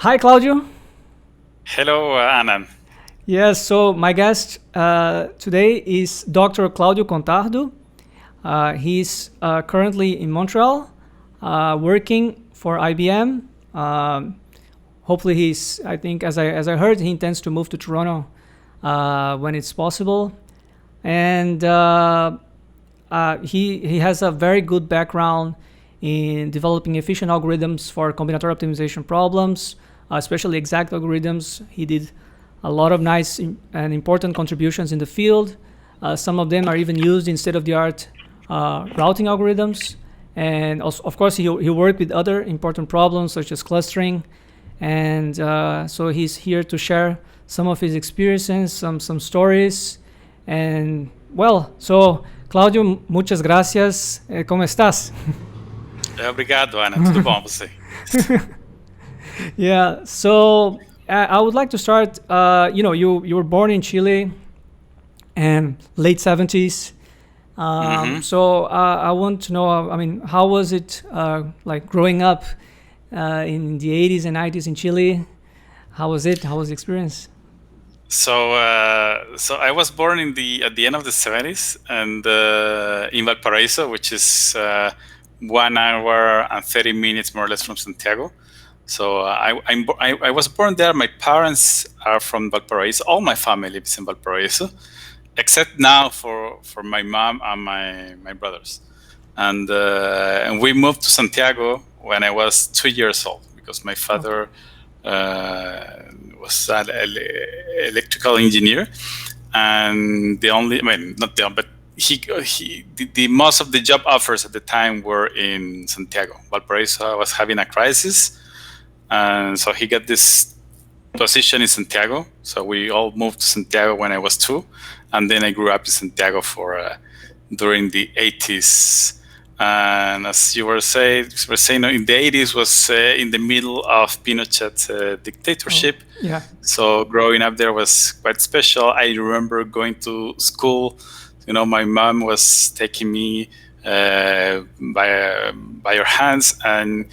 Hi, Claudio. Hello, Anand. Yes, so my guest today is Dr. Claudio Contardo. He's currently in Montreal, working for IBM. Hopefully, I think, as I heard, he intends to move to Toronto when it's possible. And he has a very good background in developing efficient algorithms for combinatorial optimization problems, especially exact algorithms. He did a lot of nice and important contributions in the field. Some of them are even used in state-of-the-art routing algorithms. And also, of course, he worked with other important problems such as clustering. And so he's here to share some of his experiences, some stories. And well, so Claudio, muchas gracias. ¿Cómo estás? Obrigado, Ana. Tudo bom, você? Yeah, so I would like to start. You were born in Chile and late 70s. So I want to know, how was it like growing up in the 80s and 90s in Chile? How was it? How was the experience? So I was born at the end of the 70s, and in Valparaiso, which is 1 hour and 30 minutes more or less from Santiago. So I was born there. My parents are from Valparaiso. All my family lives in Valparaiso, except now for my mom and my brothers. And we moved to Santiago when I was 2 years old because my father was an electrical engineer, and the most of the job offers at the time were in Santiago. Valparaiso was having a crisis, and so he got this position in Santiago. So we all moved to Santiago when I was 2, and then I grew up in Santiago during the 80s. And as you were saying, in the 80s was in the middle of Pinochet's dictatorship. Oh, yeah. So growing up there was quite special. I remember going to school. My mom was taking me by her hands, and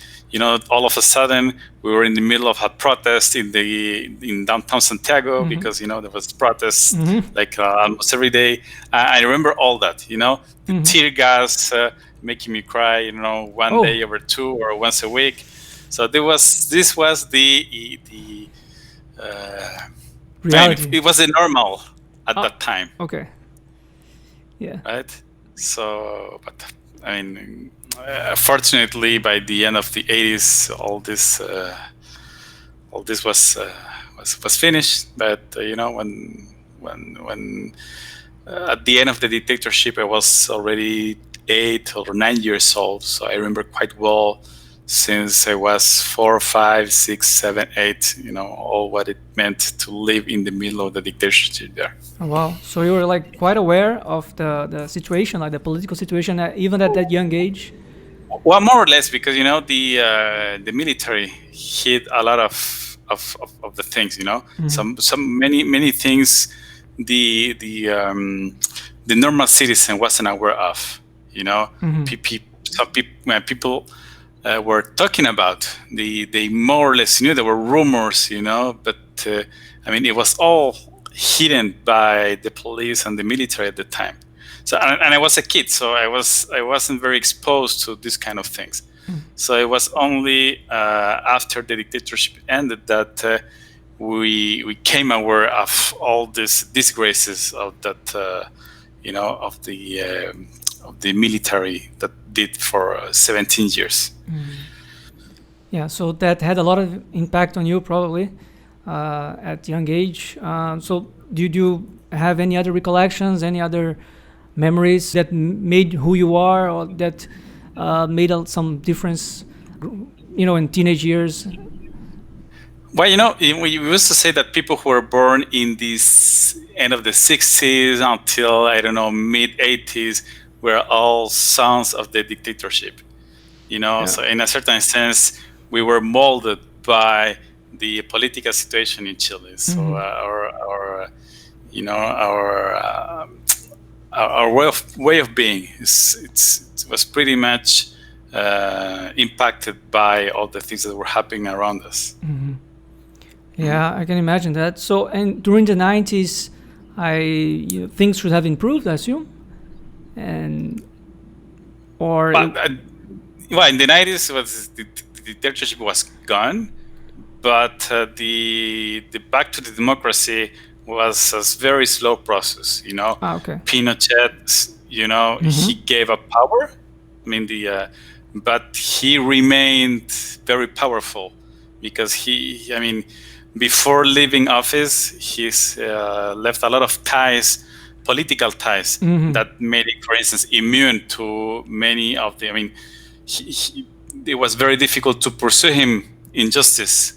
all of a sudden we were in the middle of a protest in downtown Santiago, because there was protests like almost every day. I remember all that. The tear gas making me cry. One day over 2 or once a week. So this was the reality. It was the normal at that time. Okay. Yeah. Right. So, but fortunately, by the end of the 80s, all this was finished. But when at the end of the dictatorship, I was already 8 or 9 years old. So I remember quite well, since I was 4, 5, 6, 7, 8. All what it meant to live in the middle of the dictatorship there. Oh, wow. So you were like quite aware of the situation, like the political situation, even at that young age? Well, more or less, because the military hid a lot of the things. Some many things the normal citizen wasn't aware of. People were talking about. They more or less knew. There were rumors, but it was all hidden by the police and the military at the time. So, and I was a kid, so I wasn't very exposed to these kind of things. So it was only after the dictatorship ended that we became aware of all these disgraces of that of the military that did for 17 years. Yeah, so that had a lot of impact on you probably at young age. So did you have any other recollections, any other memories that made who you are, or that made some difference, in teenage years? Well, we used to say that people who were born in this end of the 60s until, mid 80s were all sons of the dictatorship. Yeah. So in a certain sense, we were molded by the political situation in Chile. So our way of being it was pretty much impacted by all the things that were happening around us. Mm-hmm. Yeah, I can imagine that. So, and during the 90s, things should have improved, I assume, and or But well, in the 90s, the dictatorship was gone, but the back to the democracy was a very slow process. okay. Pinochet, he gave up power. I mean, but he remained very powerful because before leaving office, he's left a lot of ties, political ties, that made it, for instance, immune to many of the. I mean, it was very difficult to pursue him in justice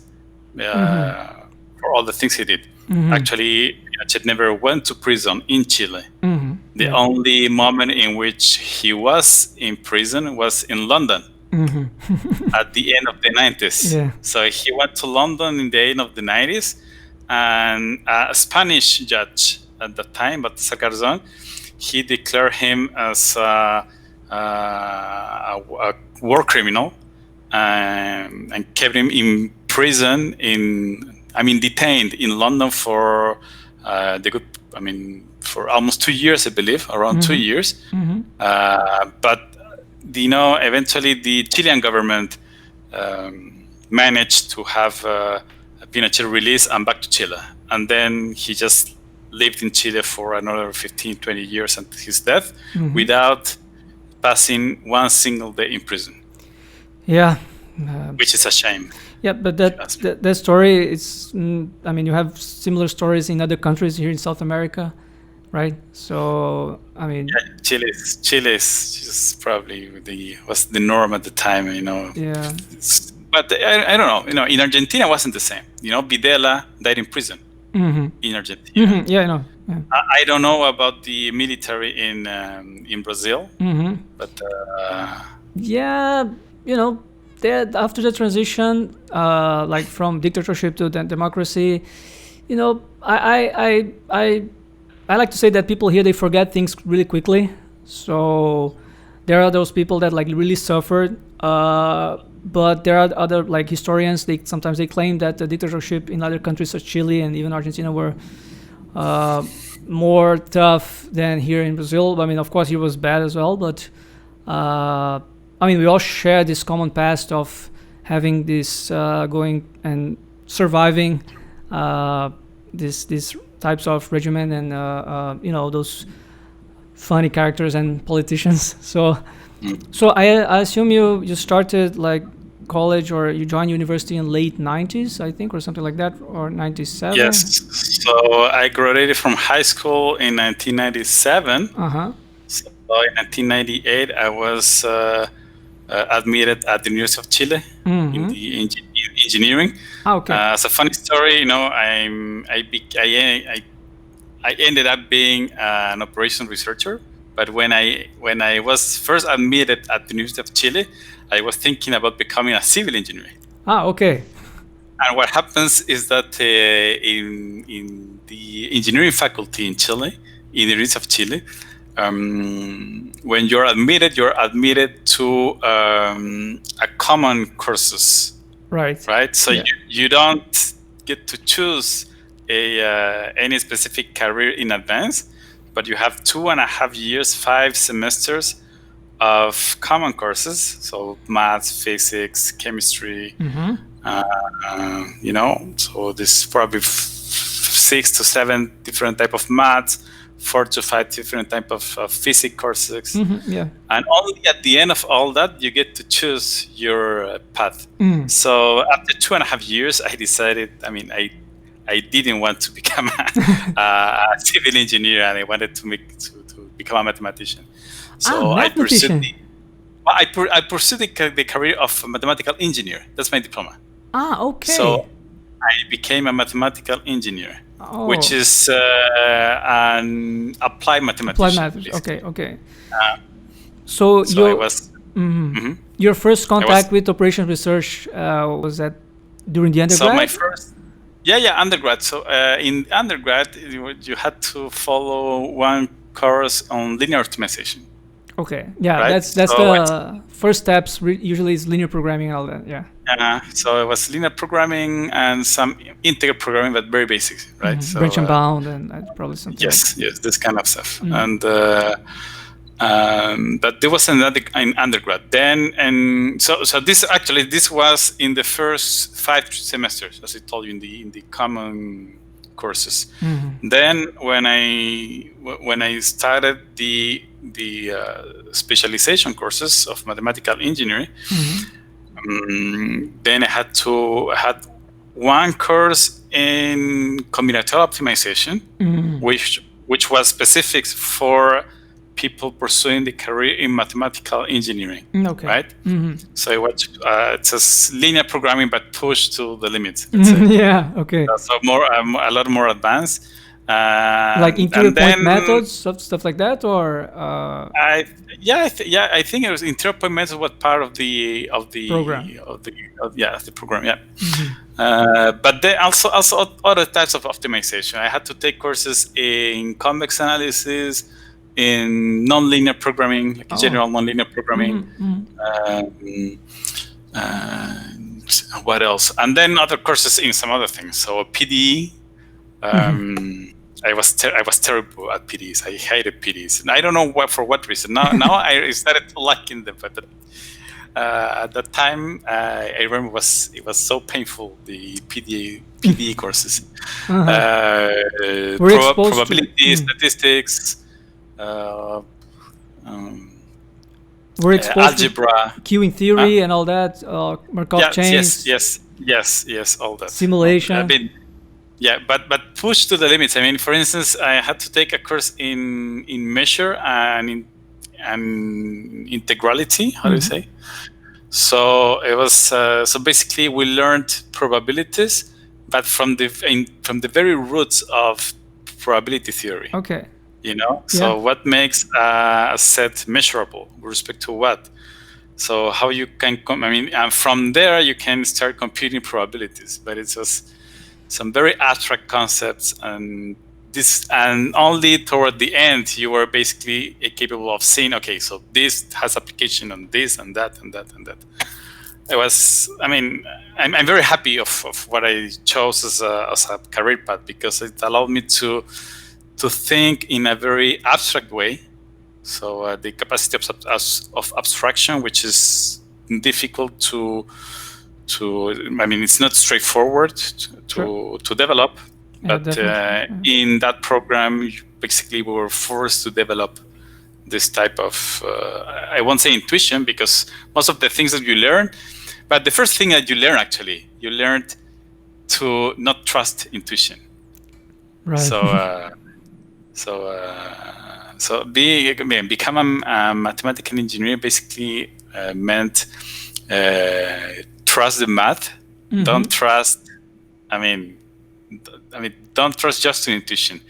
for all the things he did. Actually, Pinochet never went to prison in Chile. The only moment in which he was in prison was in London at the end of the 90s. Yeah. So he went to London in the end of the 90s, and a Spanish judge at that time, Baltasar Garzón, he declared him as a war criminal and kept him in prison detained in London for for almost 2 years, I believe, around 2 years. But eventually the Chilean government managed to have Pinochet released and back to Chile, and then he just lived in Chile for another 15, 20 years until his death without passing one single day in prison. Yeah. Which is a shame. Yeah, but that story is, you have similar stories in other countries here in South America, right? So, Chile is just probably was the norm at the time, Yeah. But I don't know, in Argentina it wasn't the same. Videla died in prison in Argentina. Yeah, I know. Yeah. I don't know about the military in Brazil, but yeah, after the transition, like from dictatorship to democracy, I like to say that people here, they forget things really quickly. So there are those people that like really suffered, but there are other like historians. Sometimes they claim that the dictatorship in other countries such as Chile and even Argentina were more tough than here in Brazil. Of course, it was bad as well, but we all share this common past of having this going and surviving these types of regimen and those funny characters and politicians. So I assume you started like college, or you joined university in late 90s, I think, or something like that, or 97. Yes. So I graduated from high school in 1997. So in 1998, I was admitted at the University of Chile in the engineering. Okay. As a funny story, I ended up being an operations researcher. But when I was first admitted at the University of Chile, I was thinking about becoming a civil engineer. Okay. And what happens is that in the engineering faculty in Chile, in the University of Chile, when you're admitted to a common courses. Right. So you don't get to choose any specific career in advance, but you have 2.5 years, 5 semesters of common courses. So maths, physics, chemistry. So there's probably 6 to 7 different type of maths, 4 to 5 different type of physics courses. Yeah. And only at the end of all that, you get to choose your path. So after 2.5 years, I decided, I didn't want to become a civil engineer, and I wanted to become a mathematician. So I pursued the career of a mathematical engineer. That's my diploma. Okay. So I became a mathematical engineer, which is an applied mathematician. Applied mathematics. Okay. So your first contact with operations research was that during the undergrad? So my first, undergrad. So in undergrad, you had to follow one course on linear optimization. Okay. Yeah, right? that's the first steps. Usually is linear programming and all that. Yeah. So it was linear programming and some integer programming, but very basic, right? So branch and bound and probably something. yes, this kind of stuff. And but there was another in undergrad then, and so this was in the first 5 semesters, as I told you, in the common courses. Then when I started the specialization courses of mathematical engineering, then I had one course in combinatorial optimization, which was specific for people pursuing the career in mathematical engineering. Okay. Right? So it's a linear programming, but pushed to the limits. Yeah. Okay. So a lot more advanced. Like interior point methods, stuff like that, or I think it was interior point method was part of the program. the program. Yeah. But then also other types of optimization. I had to take courses in convex analysis, in nonlinear programming, like general nonlinear programming. What else? And then other courses in some other things. So PDE. I was terrible at PDEs. I hated PDEs, and I don't know for what reason. Now I started liking them, but at that time I remember it was so painful, the PDE courses. Probability, statistics. We're exposed algebra, to queuing theory and all that, Markov chains. Yes, all that. Simulation. But push to the limits. I mean, for instance, I had to take a course in measure and in integrality. How do you say? So it was so basically we learned probabilities, but from the very roots of probability theory. Okay. So what makes a set measurable with respect to what? So how you can and from there you can start computing probabilities, but it's just some very abstract concepts, and only toward the end you were basically capable of seeing, okay, so this has application on this and that and that and that. I'm very happy of what I chose as a career path, because it allowed me to think in a very abstract way. So the capacity of abstraction, which is difficult to it's not straightforward to develop, but in that program, basically we were forced to develop this type of, I won't say intuition, because most of the things that you learn, but the first thing that you learned to not trust intuition. Right. So become a mathematical engineer basically meant trust the math. Don't trust. Don't trust just intuition.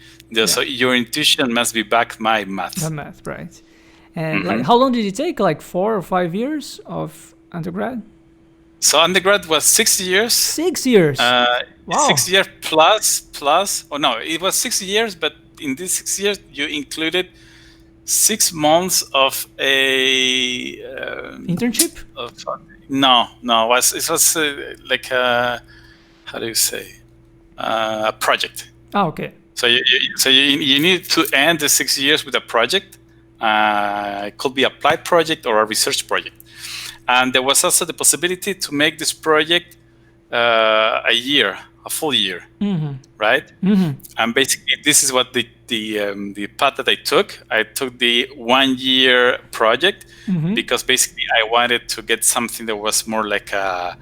So your intuition must be backed by math. The math, right? And how long did it take? Like 4 or 5 years of undergrad? So undergrad was 6 years. 6 years. Wow. 6 years plus. Oh no, it was 6 years, but in these 6 years you included 6 months of a internship. No. It was like a, how do you say, a project. Oh, okay. So you need to end the 6 years with a project. It could be an applied project or a research project. And there was also the possibility to make this project a full year, right? And basically, this is what the path that I took. I took the 1 year project because basically I wanted to get something that was more like a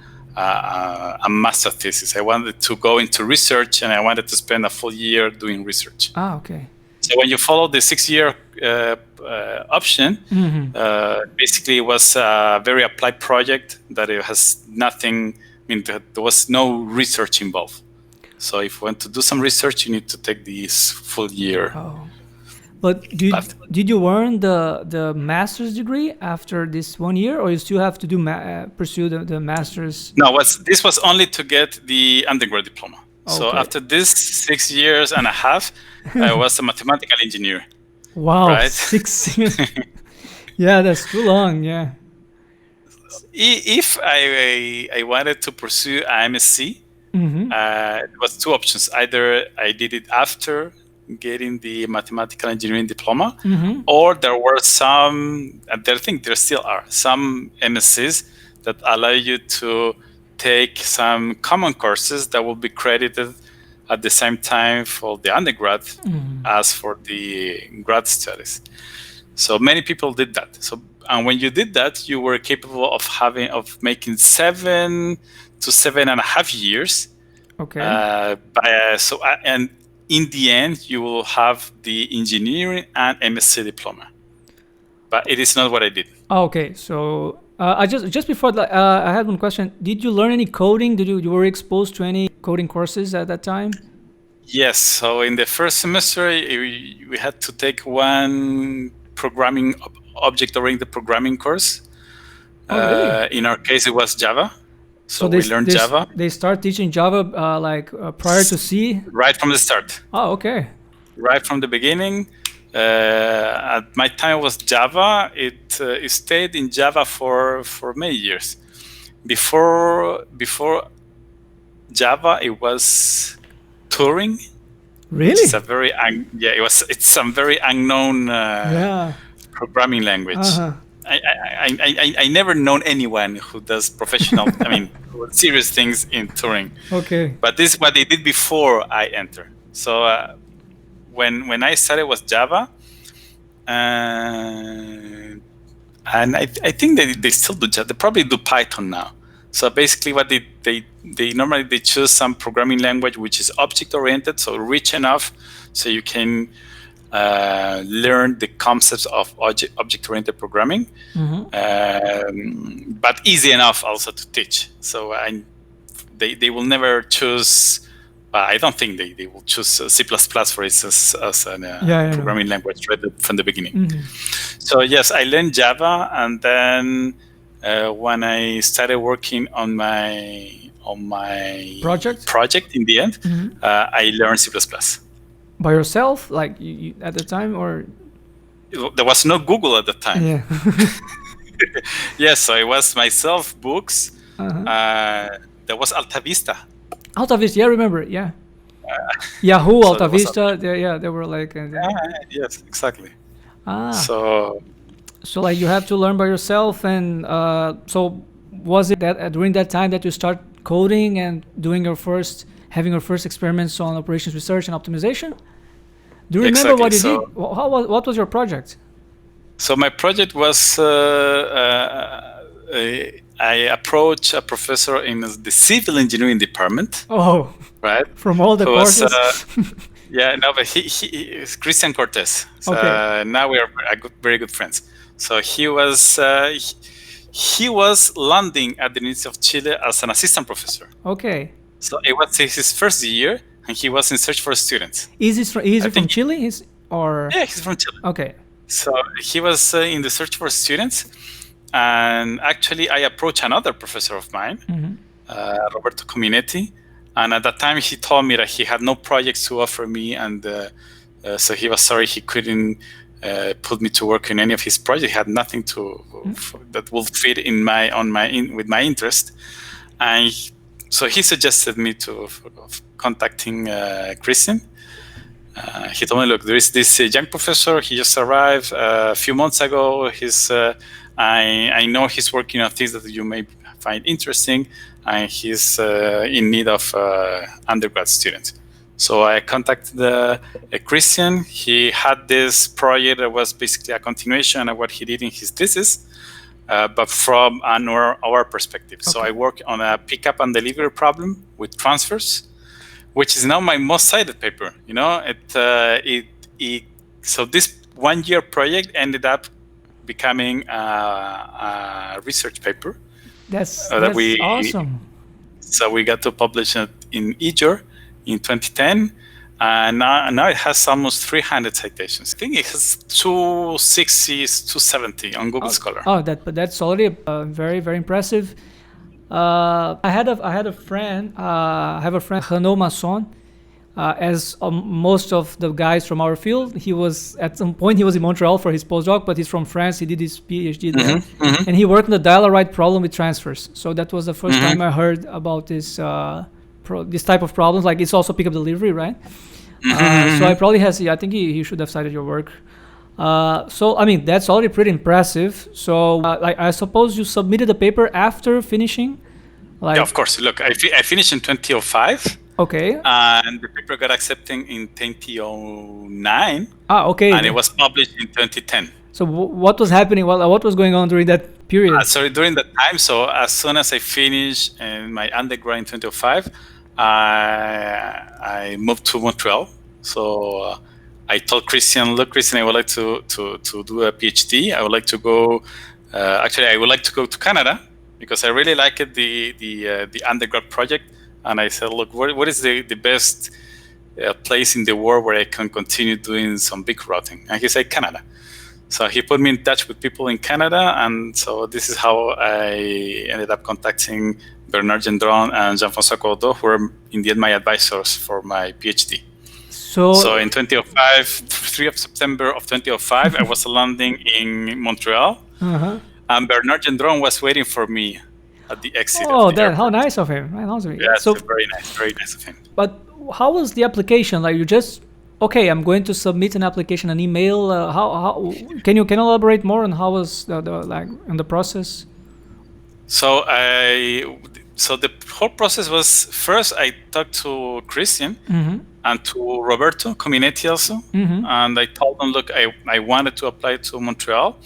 master thesis. I wanted to go into research, and I wanted to spend a full year doing research. Ah, okay. So when you follow the 6 year option, basically it was a very applied project that it has nothing. There was no research involved. So if you want to do some research, you need to take this full year. Oh. But did you earn the master's degree after this 1 year, or you still have to pursue the master's? No, this was only to get the undergrad diploma. Okay. So after this 6 years and a half, I was a mathematical engineer. Wow, right? 6 years. Yeah, that's too long. Yeah. If I wanted to pursue a MSc, Mm-hmm. it was two options. Either I did it after getting the mathematical engineering diploma, Mm-hmm. or there were some, and I think there still are, some MSCs that allow you to take some common courses that will be credited at the same time for the undergrad as for the grad studies. So many people did that. So, and when you did that, you were capable of making 7 to 7.5 years. Okay. And in the end, you will have the engineering and MSc diploma. But it is not what I did. Okay. So I just before that, I had one question. Did you learn any coding? Did you were exposed to any coding courses at that time? Yes. So in the first semester, we had to take one object-oriented programming course. Oh, really? In our case, it was Java. So they we learned Java They start teaching Java prior to C. right from the start. Oh, okay. Right from the beginning. At my time, it was Java. It stayed in Java for many years. Before Java, it was Turing. Really? It's a very it's some very unknown programming language. Uh-huh. I never known anyone who does professional, serious things in Turing. Okay. But this is what they did before I entered. So when I started was Java, and I think they still do Java. They probably do Python now. So basically, what they normally choose some programming language which is object oriented, so rich enough, so you can learn the concepts of object-oriented programming, but easy enough also to teach. So they will never choose. I don't think they will choose C++, for instance, as a programming language right from the beginning. So yes, I learned Java, and then when I started working on my project in the end, I learned C++. By yourself, like you at the time, or there was no Google at the time. Yeah. Yes, so it was myself, books. There was Alta Vista. Alta Vista, yeah, I remember it. Yeah. Yahoo, so Alta Vista. They were like. Yes, exactly. So like you have to learn by yourself, and so was it that during that time that you start coding and having your first experiments on operations research and optimization? Do you remember what you did? What was your project? So my project was I approached a professor in the civil engineering department. Oh, right. From all the courses. But he is Christian Cortez. So now we are very good friends. So he was landing at the University of Chile as an assistant professor. Okay. So it was his first year, and he was in search for students. Is he from Chile? Yeah, he's from Chile. Okay. So he was in the search for students, and actually I approached another professor of mine, Roberto Cominetti, and at that time he told me that he had no projects to offer me, and so he was sorry he couldn't put me to work in any of his projects. He had nothing that will fit with my interest, and so he suggested me to contacting Christian. He told me, look, there is this young professor. He just arrived a few months ago. I know he's working on things that you may find interesting, and he's in need of undergrad students. So I contacted Christian. He had this project that was basically a continuation of what he did in his thesis, but from our perspective. Okay. So I work on a pickup and delivery problem with transfers, which is now my most cited paper. So this 1 year project ended up becoming a research paper. That's awesome. So we got to publish it in eJour in 2010, and now it has almost 300 citations. I think it has 260, 270 on Google Scholar. Oh, that's already very, very impressive. I have a friend, Renaud Masson. as most of the guys from our field, he was at some point he was in Montreal for his postdoc, but he's from France. He did his PhD there, and he worked on the dial-a-ride problem with transfers. So that was the first time I heard about this this type of problems. Like it's also pickup delivery, right? So I probably I think he should have cited your work. So I mean that's already pretty impressive. So like I suppose you submitted the paper after finishing. Yeah, of course. Look, I finished in 2005. Okay. And the paper got accepted in 2009. Okay. And it was published in 2010. So what was happening? What was going on during that period? During that time, so as soon as I finished my undergrad in 2005, I moved to Montreal. So I told Christian, look, Christian, I would like to do a PhD. I would like to go. Actually, I would like to go to Canada because I really liked the undergrad project. And I said, look, what is the best place in the world where I can continue doing some big routing? And he said, Canada. So he put me in touch with people in Canada. And so this is how I ended up contacting Bernard Gendron and Jean-François Cordeau, who were in the end my advisors for my PhD. So in 2005, 3 of September of 2005, I was landing in Montreal. And Bernard Gendron was waiting for me at the exit. Oh, how nice of him! Yeah, so very nice of him. But how was the application? Like you just I'm going to submit an application, an email. How can you elaborate more on how was the process? So the whole process was first I talked to Christian and to Roberto Cominetti also, and I told them, look, I wanted to apply to Montreal.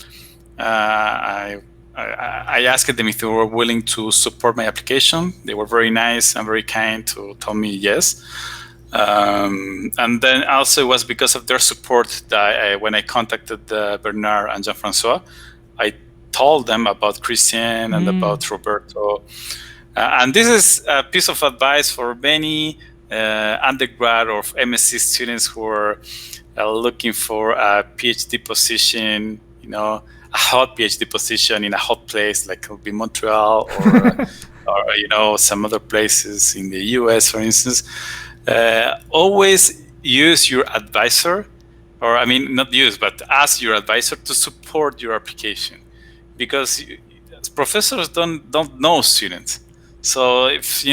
I asked them if they were willing to support my application. They were very nice and very kind to tell me yes. And then also it was because of their support that when I contacted Bernard and Jean-François, I told them about Christian and about Roberto. And this is a piece of advice for many undergrad or MSc students who are looking for a PhD position, a hot PhD position in a hot place like it would be Montreal or some other places in the US, for instance. Always use your advisor, or I mean not use, but ask your advisor to support your application, because professors don't know students. So if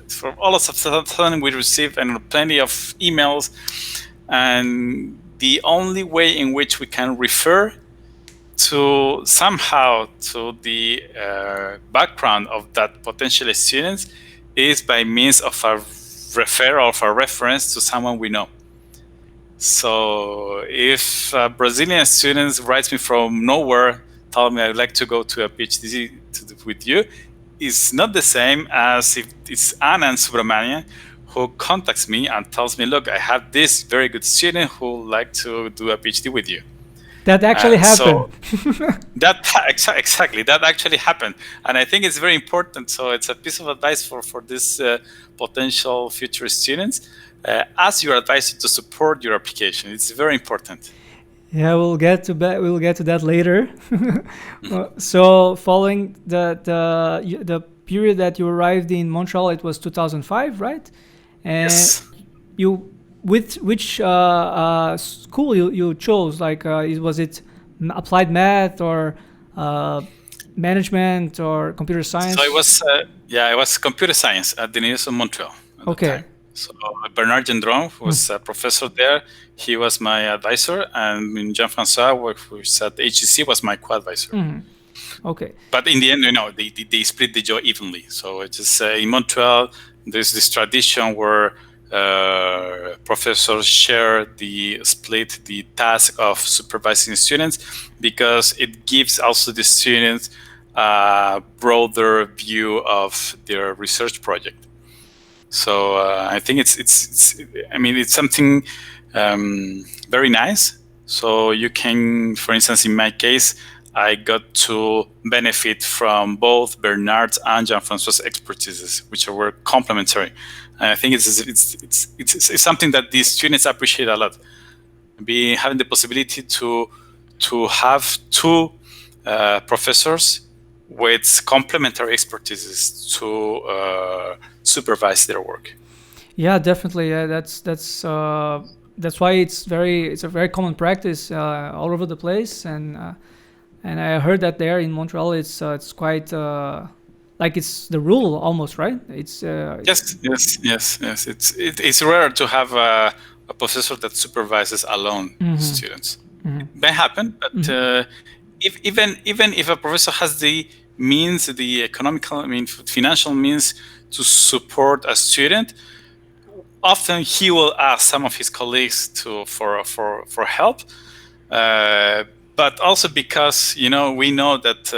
for all of a sudden we receive plenty of emails, and the only way in which we can refer to somehow to the background of that potential students is by means of a referral, of a reference to someone we know. So if a Brazilian student writes me from nowhere, telling me I'd like to go to a PhD with you, it's not the same as if it's Anand Subramanian who contacts me and tells me, look, I have this very good student who would like to do a PhD with you. That actually happened. So exactly, that actually happened. And I think it's very important. So it's a piece of advice for these potential future students. Ask your advisor to support your application. It's very important. Yeah, we'll get to that later. So following the period that you arrived in Montreal, it was 2005, right? And yes. Which school you chose? Like, was it applied math or management or computer science? So it was computer science at the University of Montreal. Okay. So Bernard Gendron, who was a professor there, he was my advisor, and Jean-François, who was at HEC, was my co-advisor. Okay. But in the end, they split the job evenly. So it's just in Montreal, there's this tradition where professors share the task of supervising students, because it gives also the students a broader view of their research project. So I think it's something very nice. So you can, for instance, in my case, I got to benefit from both Bernard's and Jean-François' expertises, which were complementary. And I think it's something that the students appreciate a lot. Having the possibility to have two professors with complementary expertises to supervise their work. Yeah, definitely. Yeah, that's why it's a very common practice all over the place, and I heard that there in Montreal, it's quite like it's the rule almost, right? It's Yes. It's rare to have a professor that supervises alone students. It may happen, but even if a professor has the means, the economical, financial means to support a student, often he will ask some of his colleagues for help. But also because we know that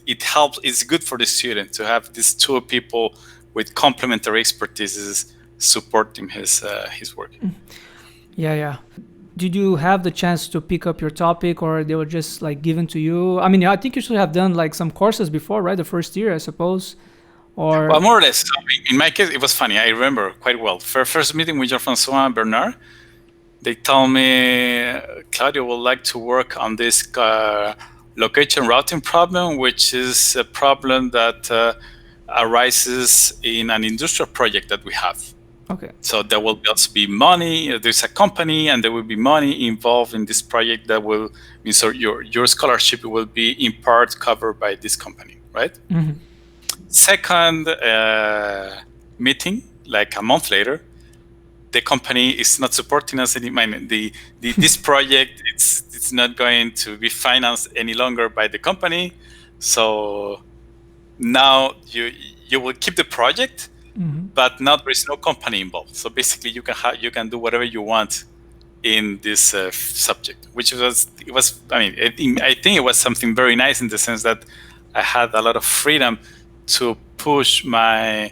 it helps. It's good for the student to have these two people with complementary expertises supporting his work. Yeah. Did you have the chance to pick up your topic, or they were just like given to you? I mean, I think you should have done like some courses before, right? The first year, I suppose. Or well, more or less. In my case, it was funny. I remember quite well. First meeting with Jean-François and Bernard, they told me, Claudio would like to work on this location routing problem, which is a problem that arises in an industrial project that we have. Okay. So there will also be money. There's a company, and there will be money involved in this project that will mean so your scholarship will be in part covered by this company, right? Second meeting, like a month later, the company is not supporting us anymore. This project it's not going to be financed any longer by the company. So now you will keep the project, but now there is no company involved. So basically, you can do whatever you want in this subject, which I think it was something very nice in the sense that I had a lot of freedom to push my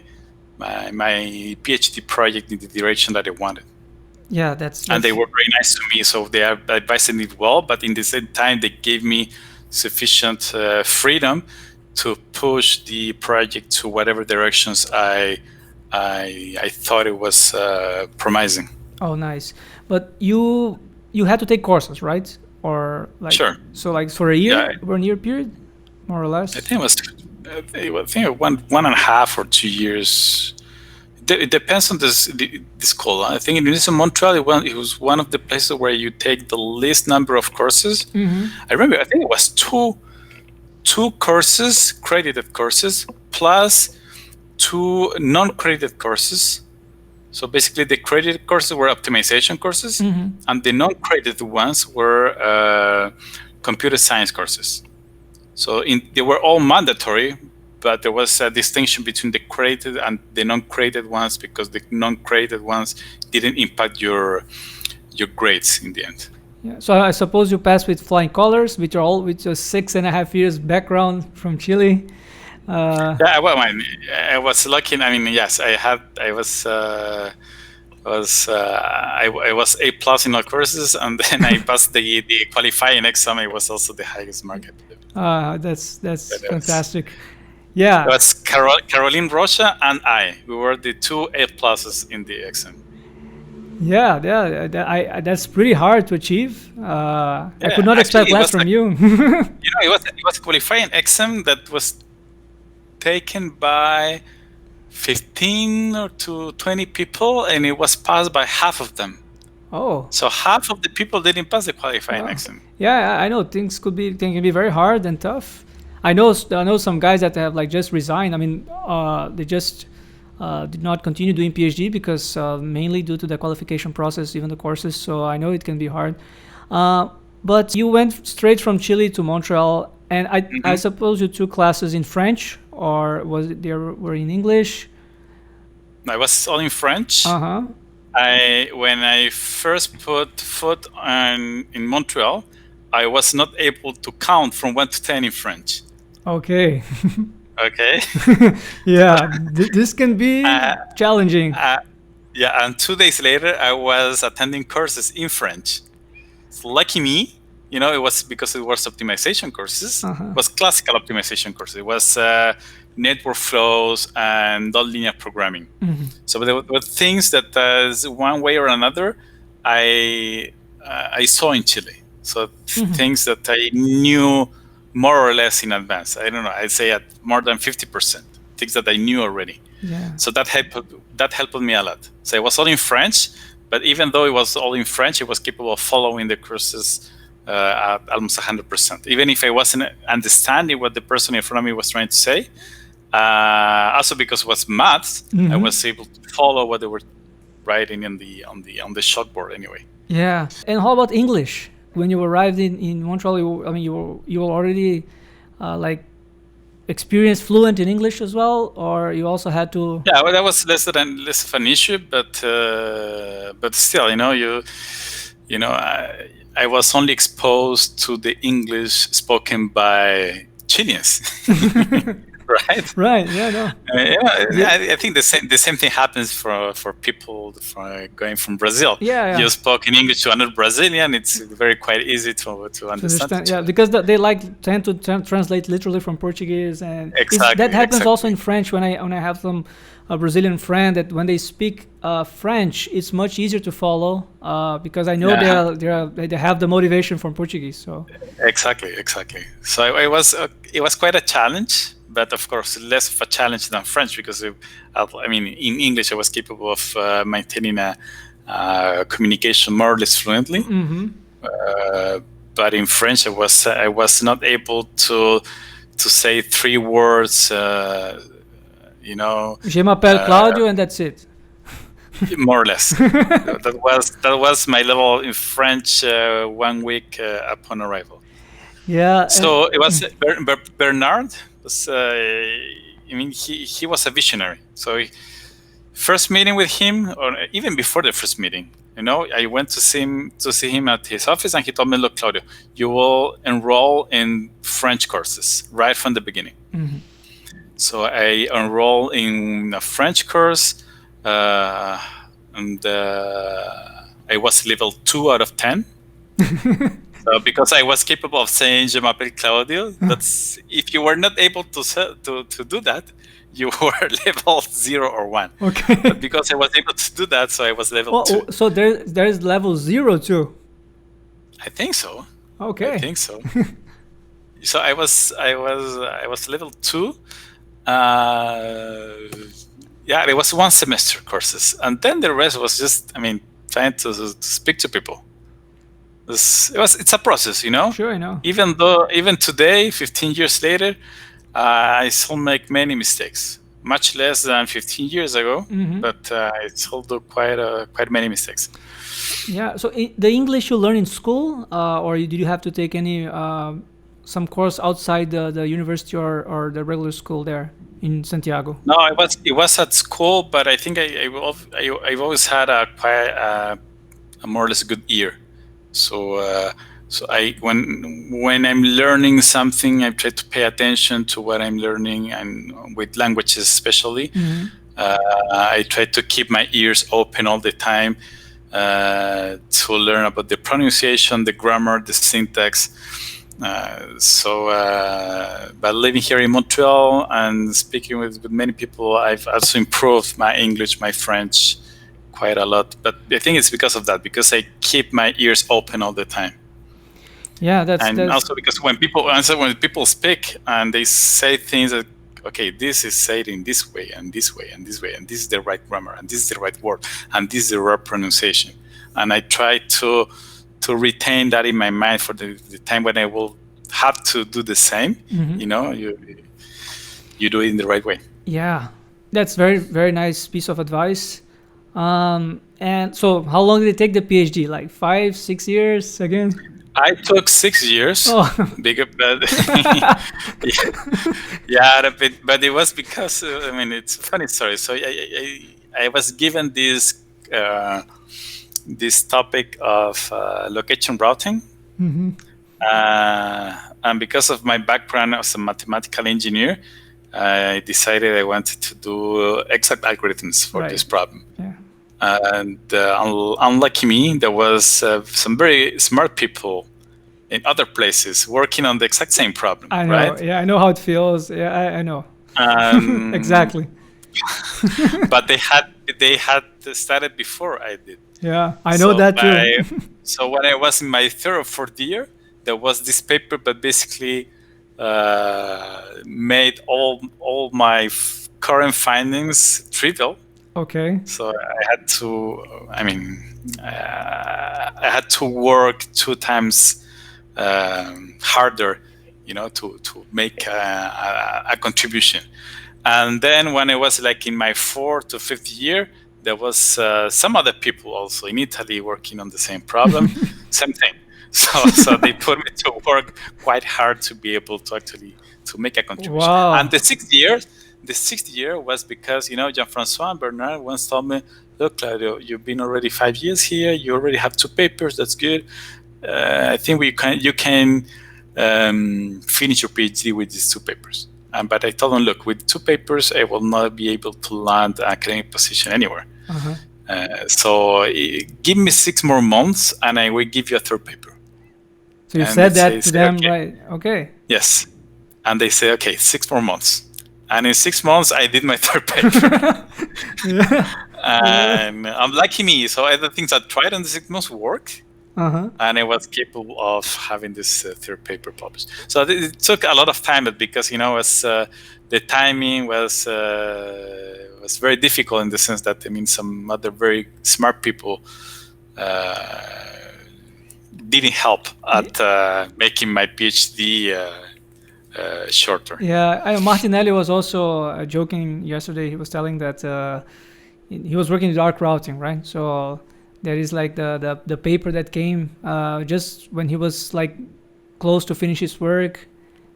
PhD project in the direction that I wanted. Yeah, that's and they were very nice to me. So they advised me well, but in the same time, they gave me sufficient freedom to push the project to whatever directions I thought it was promising. Oh, nice. But you had to take courses, right? Or like Sure. So like for a year, for a year period, more or less. I think it was 1.5 or 2 years. It depends on the school. I think in Montreal, it was one of the places where you take the least number of courses. I remember, I think it was two courses, credited courses, plus 2 non-credited courses. So basically, the credited courses were optimization courses, and the non-credited ones were computer science courses. So they were all mandatory, but there was a distinction between the credited and the non-credited ones because the non-credited ones didn't impact your grades in the end. Yeah. So I suppose you passed with flying colors, with just 6.5 years background from Chile. Yeah, well, I was lucky. I mean, yes, I was A+ in all courses, and then I passed the qualifying exam. It was also the highest mark. That's fantastic. Yeah. It was Caroline Rocha and I. We were the 2 A+ in the exam. Yeah, that's pretty hard to achieve. I could not expect less from you. It was a qualifying exam that was taken by 15 to 20 people, and it was passed by half of them. Oh. So half of the people didn't pass the qualifying exam. Yeah, I know things can be very hard and tough. I know some guys that have like just resigned. I mean, they just did not continue doing PhD because mainly due to the qualification process, even the courses. So I know it can be hard. But you went straight from Chile to Montreal, and I suppose you took classes in French, or were in English? I was all in French. When I first put foot in Montreal, I was not able to count from 1 to 10 in French. Okay. Okay. Yeah, this can be challenging. Yeah, and 2 days later, I was attending courses in French. So lucky me, it was because it was optimization courses. It was classical optimization courses. It was network flows and non-linear programming. So there were things that, one way or another, I saw in Chile. So things that I knew more or less in advance. I don't know. I'd say at more than 50%. Things that I knew already. Yeah. So that helped that helped me a lot. So it was all in French, but even though it was all in French, I was capable of following the courses at almost 100%. Even if I wasn't understanding what the person in front of me was trying to say, also because it was maths, I was able to follow what they were writing on the chalkboard anyway. Yeah. And how about English? When you arrived in Montreal, you were already like experienced fluent in English as well, or you also had to? Yeah, well, that was less of an issue, but still, I was only exposed to the English spoken by Chileans. Right. Right. Yeah. No. I think the same thing happens for people going from Brazil. Yeah. You spoke in English to another Brazilian. It's very quite easy to understand. Yeah, because they tend to translate literally from Portuguese, and that happens also in French. When I have some Brazilian friend, that when they speak French, it's much easier to follow because I know they have the motivation from Portuguese. So exactly. So it was quite a challenge. But of course, less of a challenge than French because, in English I was capable of maintaining a communication more or less fluently. But in French, I was not able to say 3 words. Je m'appelle Claudio, and that's it. More or less. that was my level in French 1 week upon arrival. Yeah. So it was Bernard. He was a visionary. So first meeting with him, or even before the first meeting, I went to see him at his office, and he told me, "Look, Claudio, you will enroll in French courses right from the beginning." So I enrolled in a French course, and I was level 2 out of 10. So because I was capable of saying "Je m'appelle Claudio," that's if you were not able to do that, you were level 0 or 1. Okay. But because I was able to do that, so I was level 2. So there's level 0 too. I think so. Okay. I think so. So I was level 2. It was 1 semester courses, and then the rest was just trying to speak to people. It's a process, Sure, I know. Even today, 15 years later, I still make many mistakes. Much less than 15 years ago, but I still do quite many mistakes. Yeah. So the English you learn in school, or did you have to take any some course outside the university or the regular school there in Santiago? No, it was at school, but I think I've always had a more or less good ear. So when I'm learning something, I try to pay attention to what I'm learning, and with languages especially, I try to keep my ears open all the time to learn about the pronunciation, the grammar, the syntax. By living here in Montreal and speaking with many people, I've also improved my English, my French quite a lot. But I think it's because of that, because I keep my ears open all the time. Yeah, that's also because when people speak and they say things that, okay, this is said in this way and this way and this way, and this is the right grammar and this is the right word and this is the right pronunciation, and I try to retain that in my mind for the time when I will have to do the same. You do it in the right way. Yeah, that's very, very nice piece of advice. And so how long did it take the PhD? Like 5-6 years again? I took 6 years. Oh. But it was because it's a funny story. So I was given this topic of location routing, and because of my background as a mathematical engineer, I decided I wanted to do exact algorithms for this problem. Yeah. And unlike me, there was some very smart people in other places working on the exact same problem. I know. Right? Yeah, I know how it feels. Yeah, I know. Exactly. But they had started before I did. Yeah, I know that too. So when I was in my 3rd or 4th year, there was this paper, but basically made all my current findings trivial. Okay. So I had to work 2 times harder, to make a contribution. And then when I was like in my 4th or 5th year, there was some other people also in Italy working on the same problem, same thing. So they put me to work quite hard to be able to actually to make a contribution. Wow. And the 6th year was because Jean-François and Bernard once told me, look, Claudio, you've been already 5 years here. You already have 2 papers. That's good. I think you can finish your PhD with these 2 papers. But I told them, look, with 2 papers, I will not be able to land an academic position anywhere. So give me 6 more months, and I will give you a 3rd paper. So you said that to them, right? Okay. Yes. And they say, okay, 6 more months. And in 6 months, I did my 3rd paper. And I'm lucky me. So other things I tried in the 6 months worked. And I was capable of having this 3rd paper published. So it took a lot of time, but because the timing was very difficult in the sense that some other very smart people didn't help at making my PhD shorter. Yeah, Martinelli was also joking yesterday. He was telling that he was working with arc routing, right? So there is like the paper that came just when he was like close to finish his work,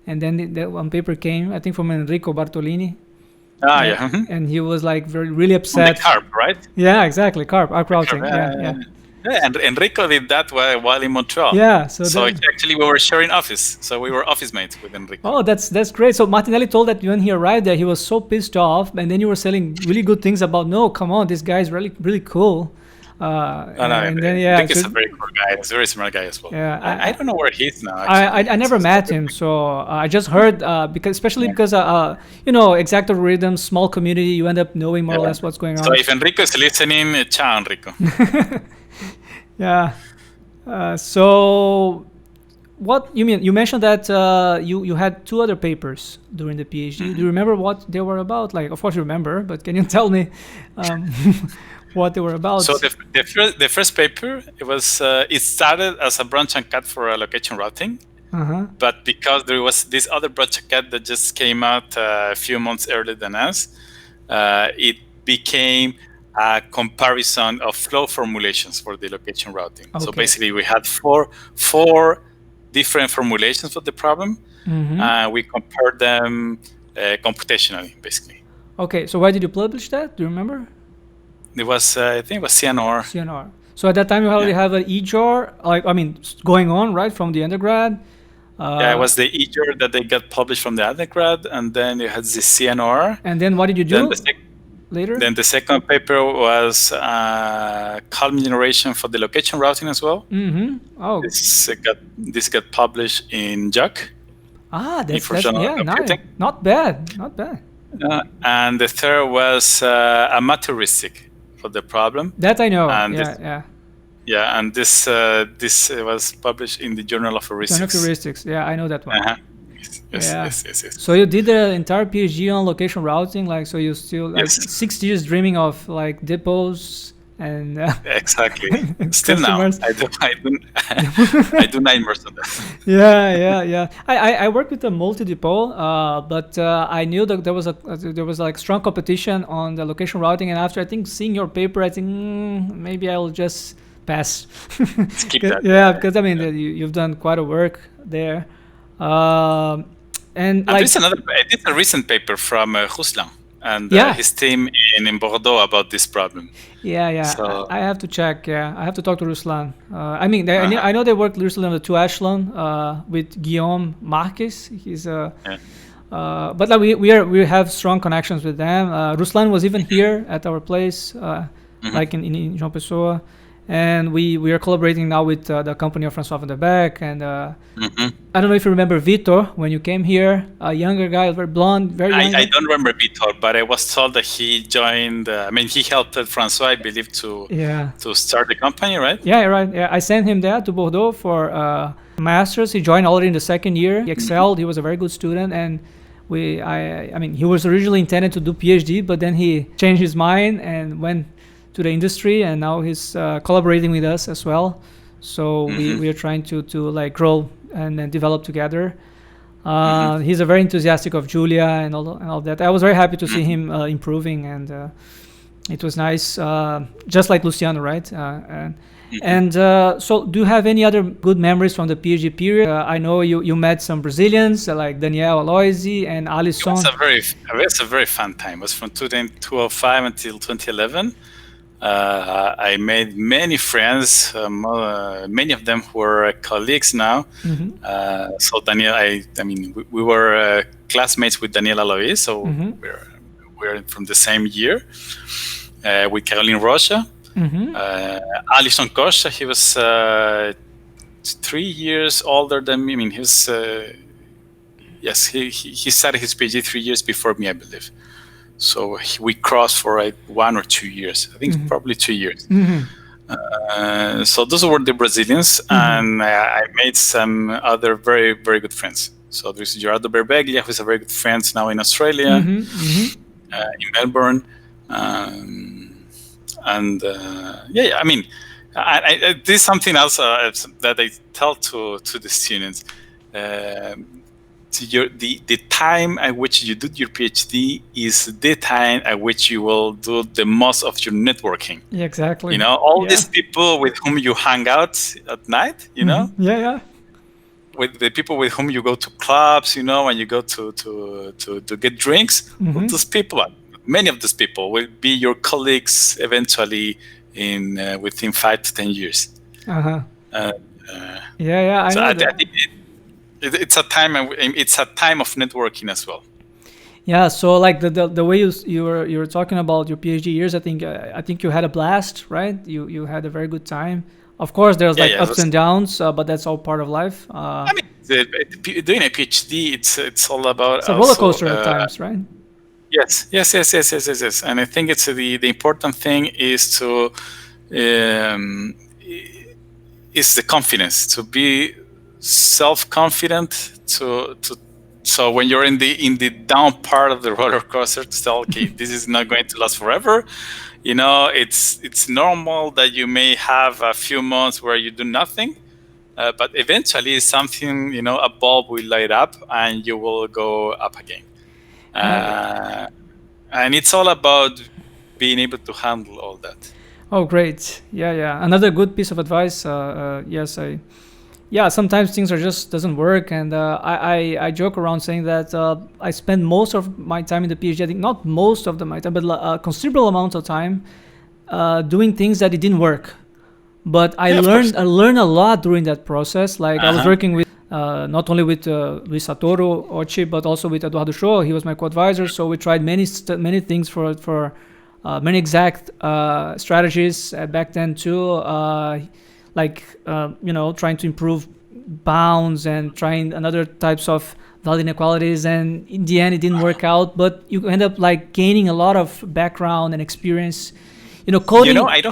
and then that one paper came, I think, from Enrico Bartolini. Yeah. And he was like really upset. The CARP, right? Yeah, exactly. CARP, arc routing. Yeah. And Enrico did that while in Montreal. Yeah. So actually, we were sharing office. So we were office mates with Enrico. Oh, that's great. So Martinelli told that when he arrived there, he was so pissed off, and then you were selling really good things about. No, come on, this guy is really really cool. And then Rick is a very cool guy. He's a very smart guy as well. Yeah, I don't know where he is now. I never met him, so I just heard because exact algorithms, small community, you end up knowing more or less what's going on. So if Enrico is listening, ciao Enrico. Yeah. So what you mean? You mentioned that you had 2 other papers during the PhD. Do you remember what they were about? Like, of course you remember, but can you tell me what they were about? So the first paper, it started as a branch and cut for location routing, but because there was this other branch and cut that just came out a few months earlier than us, it became a comparison of flow formulations for the location routing. Okay. So basically, we had four different formulations for the problem. We compared them computationally, basically. Okay, so why did you publish that? Do you remember? It was, I think it was CNR. CNR. So at that time, you already have an eJOR, going on, right, from the undergrad? It was the eJOR that they got published from the undergrad, and then you had the CNR. And then what did you do later? Then the second paper was column generation for the location routing as well. Oh. This got published in JUC. That's nice. Not bad. And the third was a materialistic for the problem. That I know. And and this was published in the Journal of Heuristics. Journal of Heuristics. Yeah, I know that one. Yes. So you did the entire PhD on location routing, so you still 6 years dreaming of depots and exactly. Still now, I do nightmares on that. Yeah. I worked with a multi-depot, but I knew that there was strong competition on the location routing, and after I think seeing your paper, I think maybe I'll just pass. Skip that. Yeah, because you've done quite a work there. And there's a recent paper from Ruslan and his team in Bordeaux about this problem. Yeah. So, I have to check. Yeah, I have to talk to Ruslan. I know they worked recently on the 2 echelon with Guillaume Marques. He's but we have strong connections with them. Ruslan was even here at our place, in João Pessoa. And we are collaborating now with the company of François van der Beek. And I don't know if you remember Vitor when you came here, a younger guy, very blonde, very young. I don't remember Vitor, but I was told that he joined, he helped François, I believe, to start the company, right? Yeah, right. Yeah, I sent him there to Bordeaux for master's. He joined already in the 2nd year. He excelled. He was a very good student. And I mean, he was originally intended to do PhD, but then he changed his mind and went to the industry, and now he's collaborating with us as well. So we are trying to like grow and develop together. He's a very enthusiastic of Julia and all that. I was very happy to see him improving, and it was nice, just like Luciano, right? So do you have any other good memories from the PhD period? I know you met some Brazilians like Daniel Aloisi and Alisson. It was a very fun time. It was from 2005 until 2011. I made many friends, many of them were colleagues now. So Daniel, I mean, we were classmates with Daniel Alois, so we're from the same year. With Caroline Rocha, Alisson Costa, he was 3 years older than me. I mean, he was, yes, he started his PhD 3 years before me, I believe. So we crossed for like 1 or 2 years. I think probably 2 years. So those were the Brazilians, and I made some other very, very good friends. So there's Gerardo Berbeglia, who's a very good friend now in Australia, in Melbourne. I mean, this is something else that I tell to the students. The time at which you do your PhD is the time at which you will do the most of your networking. Yeah, exactly. You know, all these people with whom you hang out at night, you know? Yeah. With the people with whom you go to clubs, you know, and you go to get drinks, those people, many of those people will be your colleagues eventually within 5 to 10 years. I know that. It's a time. It's a time of networking as well. Yeah. So like the way you were talking about your PhD years, I think you had a blast, right? You had a very good time. Of course, there's ups and downs, but that's all part of life. I mean, doing a PhD, it's all about. It's a roller coaster at times, right? Yes. And I think it's the important thing is to is the confidence, to be self-confident, so when you're in the down part of the roller coaster, to tell, okay, this is not going to last forever. You know, it's normal that you may have a few months where you do nothing, but eventually something, you know, a bulb will light up and you will go up again. And it's all about being able to handle all that. Oh, great. Yeah. Another good piece of advice. Sometimes things doesn't work, and I joke around saying that I spend most of my time in the PhD. I think not most of my time, but a considerable amount of time doing things that it didn't work. But I learned a lot during that process. Like I was working with not only with Satoru Ochi, but also with Eduardo Show. He was my co-advisor, so we tried many things for many exact strategies back then too. Trying to improve bounds and trying another types of value inequalities, and in the end it didn't work out, but you end up like gaining a lot of background and experience. You know, coding. You know, I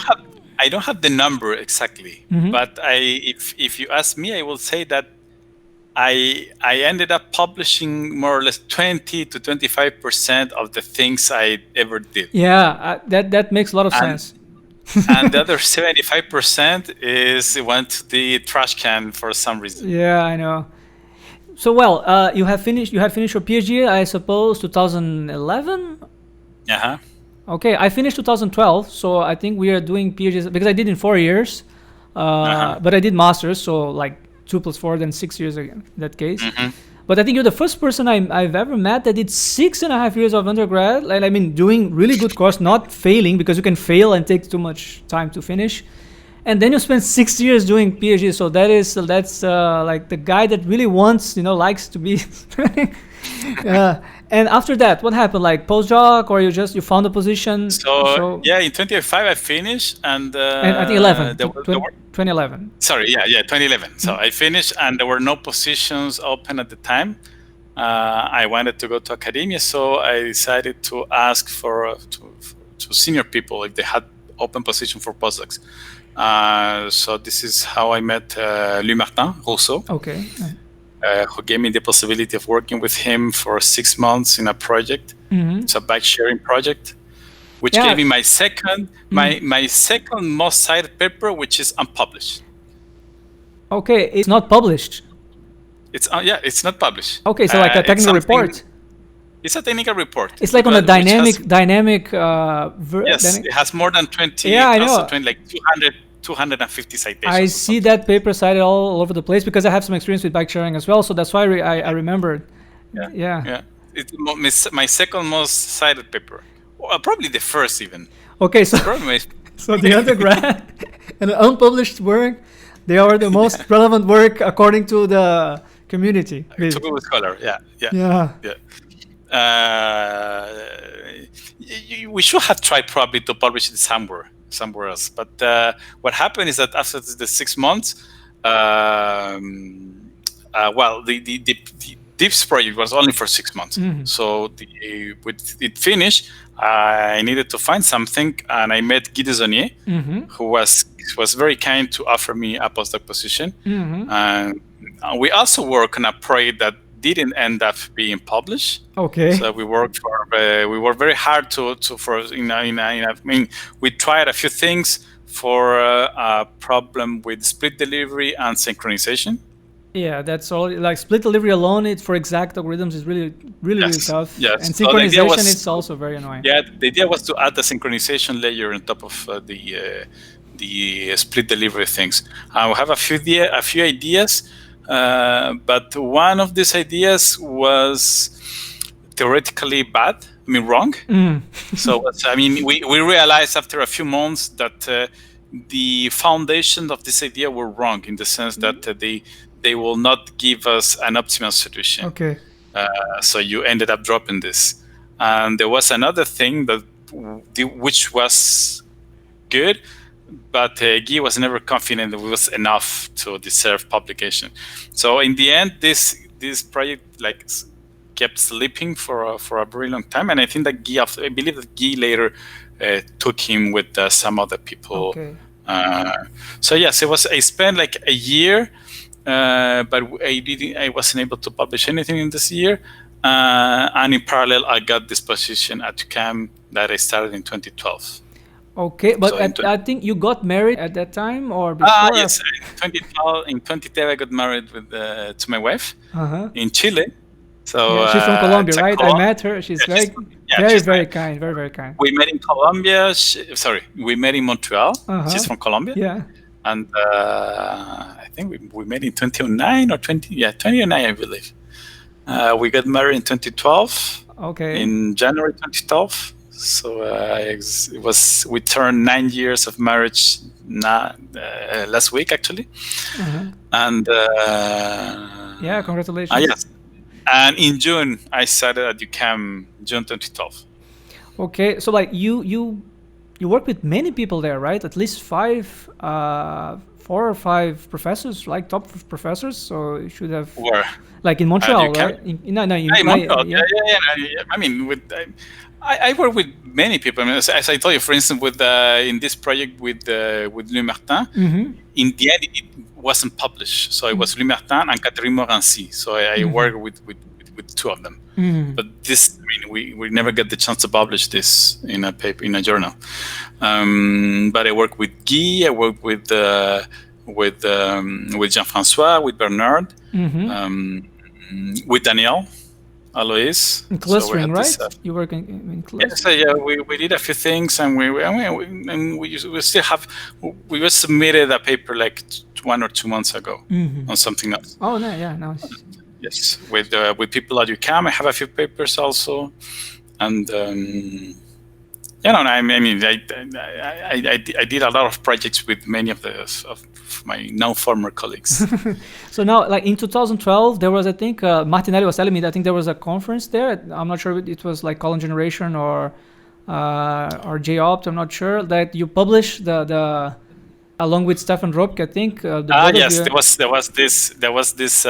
don't have the number exactly, but if you ask me, I will say that I ended up publishing more or less 20 to 25% of the things I ever did. Yeah, that makes a lot of sense. And the other 75% went to the trash can for some reason. Yeah, I know. So you had finished your PhD, I suppose, 2011. Okay, I finished 2012, so I think we are doing PhDs because I did in 4 years, but I did masters, so like 2 + 4, then 6 years again in that case. But I think you're the first person I've ever met that did 6.5 years of undergrad. Like, I mean, doing really good course, not failing, because you can fail and take too much time to finish. And then you spend 6 years doing PhD. So that's like the guy that really wants, likes to be. And after that, what happened? Like postdoc, or you found a position? So in 2005 I finished, and I think 2011. Sorry, 2011. So I finished, and there were no positions open at the time. I wanted to go to academia, so I decided to ask to senior people if they had open position for postdocs. So this is how I met Louis Martin Rousseau. Okay. who gave me the possibility of working with him for 6 months in a project. It's a bike sharing project, which gave me my second most cited paper, which is unpublished. Okay, it's not published. It's it's not published. Okay, so like a technical report. It's a technical report. It's like on a dynamic. Yes, it has more than 20. Yeah, I know. 20, like 250 citations. I see that paper cited all over the place because I have some experience with bike sharing as well, so that's why I remembered. Yeah. It's my second most cited paper, probably the first even. Okay, so so the undergrad and the unpublished work, they are the most relevant work according to the community. To Google Scholar, yeah. We should have tried probably to publish it somewhere else. But what happened is that after the 6 months, this project was only for 6 months. So with it finished, I needed to find something, and I met Guy Desonnier, who was very kind to offer me a postdoc position. And we also work on a project that didn't end up being published. Okay. So we worked very hard we tried a few things for a problem with split delivery and synchronization. Yeah, that's all. Like split delivery alone, for exact algorithms is really tough. Yes. And synchronization is also very annoying. Yeah, the idea was to add the synchronization layer on top of the split delivery things. I have a few ideas. But one of these ideas was theoretically bad. Wrong. So, we realized after a few months that the foundation of this idea were wrong in the sense that they will not give us an optimal solution. Okay. So you ended up dropping this, and there was another thing which was good. But Guy was never confident it was enough to deserve publication. So in the end, this project kept sleeping for a very long time, and I think that I believe that Guy later took him with some other people. Okay. So yes, I spent like a year, but I wasn't able to publish anything in this year. And in parallel, I got this position at UQAM that I started in 2012. Okay, but so I think you got married at that time or before? Yes, in 2012 I got married to my wife in Chile. So she's from Colombia, right? I met her. She's very kind, very kind. We met in Colombia. We met in Montreal. She's from Colombia. Yeah. And I think we met in 2009 or 2009, I believe. We got married in 2012. Okay. In January 2012. So we turned 9 years of marriage last week, actually. And congratulations. Yes. And in June, I started at UQAM, June 2012. Okay, so like you work with many people there, right? At least 4 or 5 professors, like top professors. So you should have. Where? Like in Montreal, right? In Montreal. Yeah. I work with many people. As I told you, for instance, in this project with Louis Martin, in the end it wasn't published. So it was Louis Martin and Catherine Morancy. So I worked with 2 of them. But this, we never get the chance to publish this in a paper in a journal. But I work with Guy. I work with Jean-François, with Bernard, with Daniel. Alois. In clustering, right? You work in clustering. Yes, we did a few things, and we just submitted a paper like 1 or 2 months ago on something else. Oh no, yeah, no. Yes, with people at UQAM, I have a few papers also, and I did a lot of projects with many of my now former colleagues. So now, like in 2012, there was, I think, Martinelli was telling me that I think there was a conference there. I'm not sure if it was like Column Generation or JOpt. I'm not sure that you published the along with Stefan Ropke, I think. Yes, there was this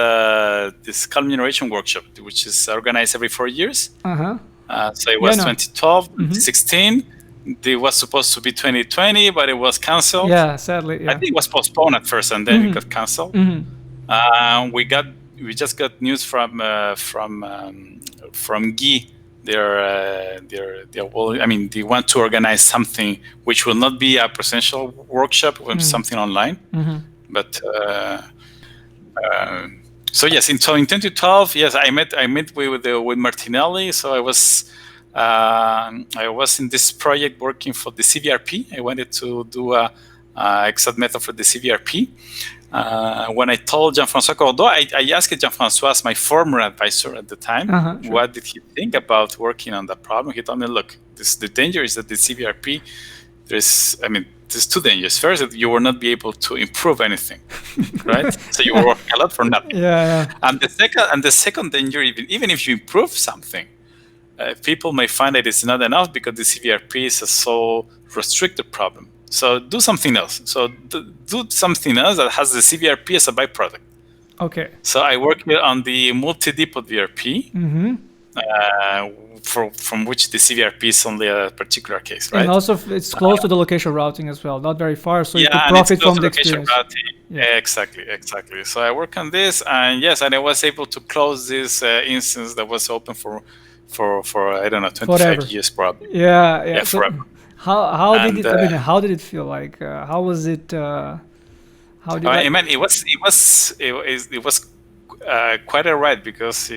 Column Generation workshop, which is organized every 4 years. So it was 2012, 2016. It was supposed to be 2020, but it was canceled. Yeah, sadly. Yeah. I think it was postponed at first, and then it got canceled. We got we just got news from Guy. They want to organize something which will not be a presential workshop, something online. But so yes, in 2012, yes, I met with Martinelli. So I was in this project working for the CVRP. I wanted to do a exact method for the CVRP. When I told Jean-François Cordeau, I asked Jean-François, as my former advisor at the time, Sure. What did he think about working on that problem? He told me, look, the danger is that the CVRP, there's two dangers. First, that you will not be able to improve anything, right? So you will work a lot for nothing. Yeah. And the second danger, even if you improve something, people may find that it's not enough because the CVRP is a so restricted problem. So do something else. So do something else that has the CVRP as a byproduct. Okay. So I worked on the multi-depot VRP, from which the CVRP is only a particular case, right? And also it's close to the location routing as well, not very far, so you could and profit it's close from to the location experience. routing. Yeah. Exactly. So I work on this, and yes, and I was able to close this instance that was open for I don't know, 25 Forever. years probably. Yeah. So forever. How did it? How did it feel like? How was it? How did it was quite a ride because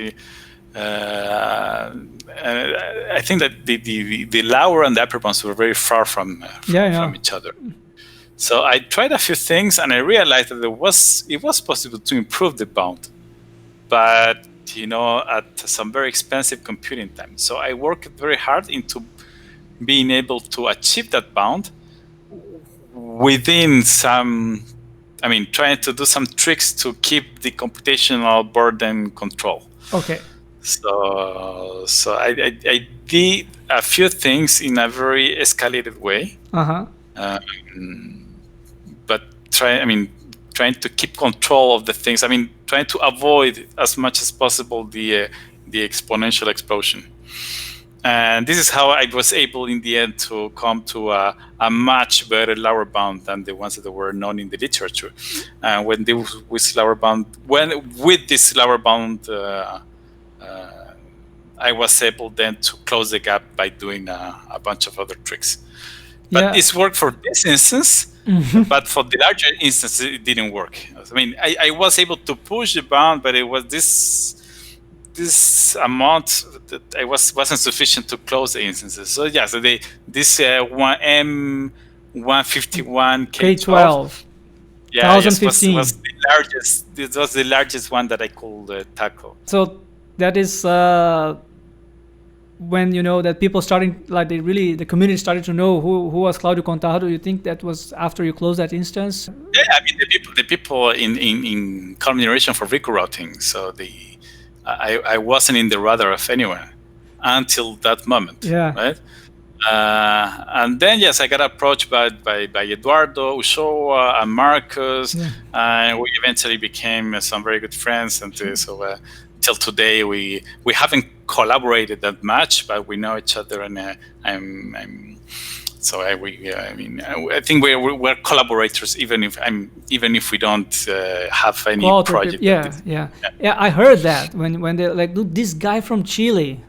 I think that the lower and the upper bounds were very far from each other. So I tried a few things, and I realized that it was possible to improve the bound, but at some very expensive computing time. So I worked very hard into being able to achieve that bound within some, trying to do some tricks to keep the computational burden control. Okay. So I did a few things in a very escalated way. But trying to keep control of the things. Trying to avoid as much as possible the exponential explosion. And this is how I was able in the end to come to a much better lower bound than the ones that were known in the literature. And with this lower bound, I was able then to close the gap by doing a bunch of other tricks. But it's worked for this instance, but for the larger instance, it didn't work. I was able to push the bound, but it was this amount that wasn't sufficient to close the instances. So this M151 K12. Yeah, 2015 was the largest. It was the largest one that I could tackle. So that is when that people starting, like the community started to know who was Claudio Contardo. You think that was after you closed that instance? Yeah, the people in column generation for vehicle routing. So I wasn't in the radar of anyone until that moment. Yeah. Right. And then I got approached by Eduardo, Uchoa, and Marcus, and we eventually became some very good friends. And so till today, we haven't collaborated that much, but we know each other, and I think we're collaborators, even if we don't have any project. Yeah. I heard that when they're like, dude, this guy from Chile,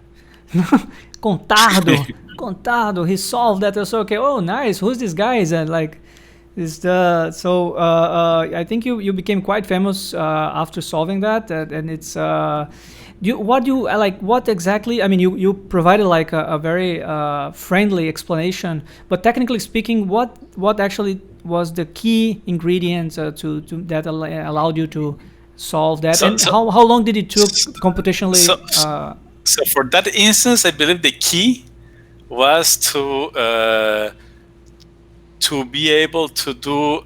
Contardo, he solved that. I was okay. Oh, nice. Who's this guy? And like, I think you became quite famous after solving that, and it's. What exactly? You provided like a very friendly explanation, but technically speaking, what actually was the key ingredient to that allowed you to solve that? How long did it took computationally? So for that instance, I believe the key was to be able to do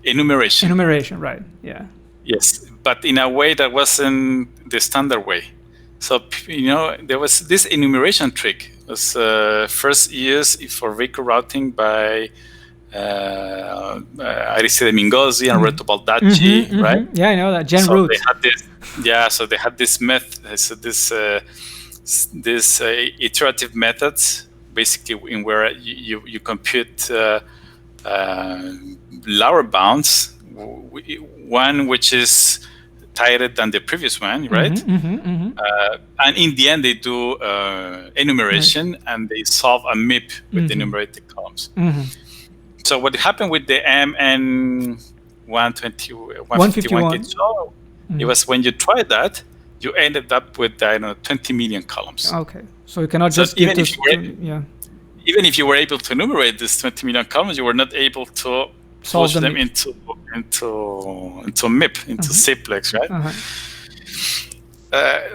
enumeration. Enumeration, right? Yeah. Yes, but in a way that wasn't the standard way. So there was this enumeration trick. It was first used for vehicle routing by Aristide Mingosi and Reto Baldacci, right? Yeah, I know that. Root. So they had this method. So this iterative methods, basically, in where you compute lower bounds one which is tighter than the previous one, right? And in the end, they do enumeration and they solve a MIP with the enumerated columns. So what happened with the MN 151 K12, it was when you tried that, you ended up with 20 million columns. Okay, so you cannot just give this. Even if you were able to enumerate these 20 million columns, you were not able to push them into MIP, into CPLEX, right?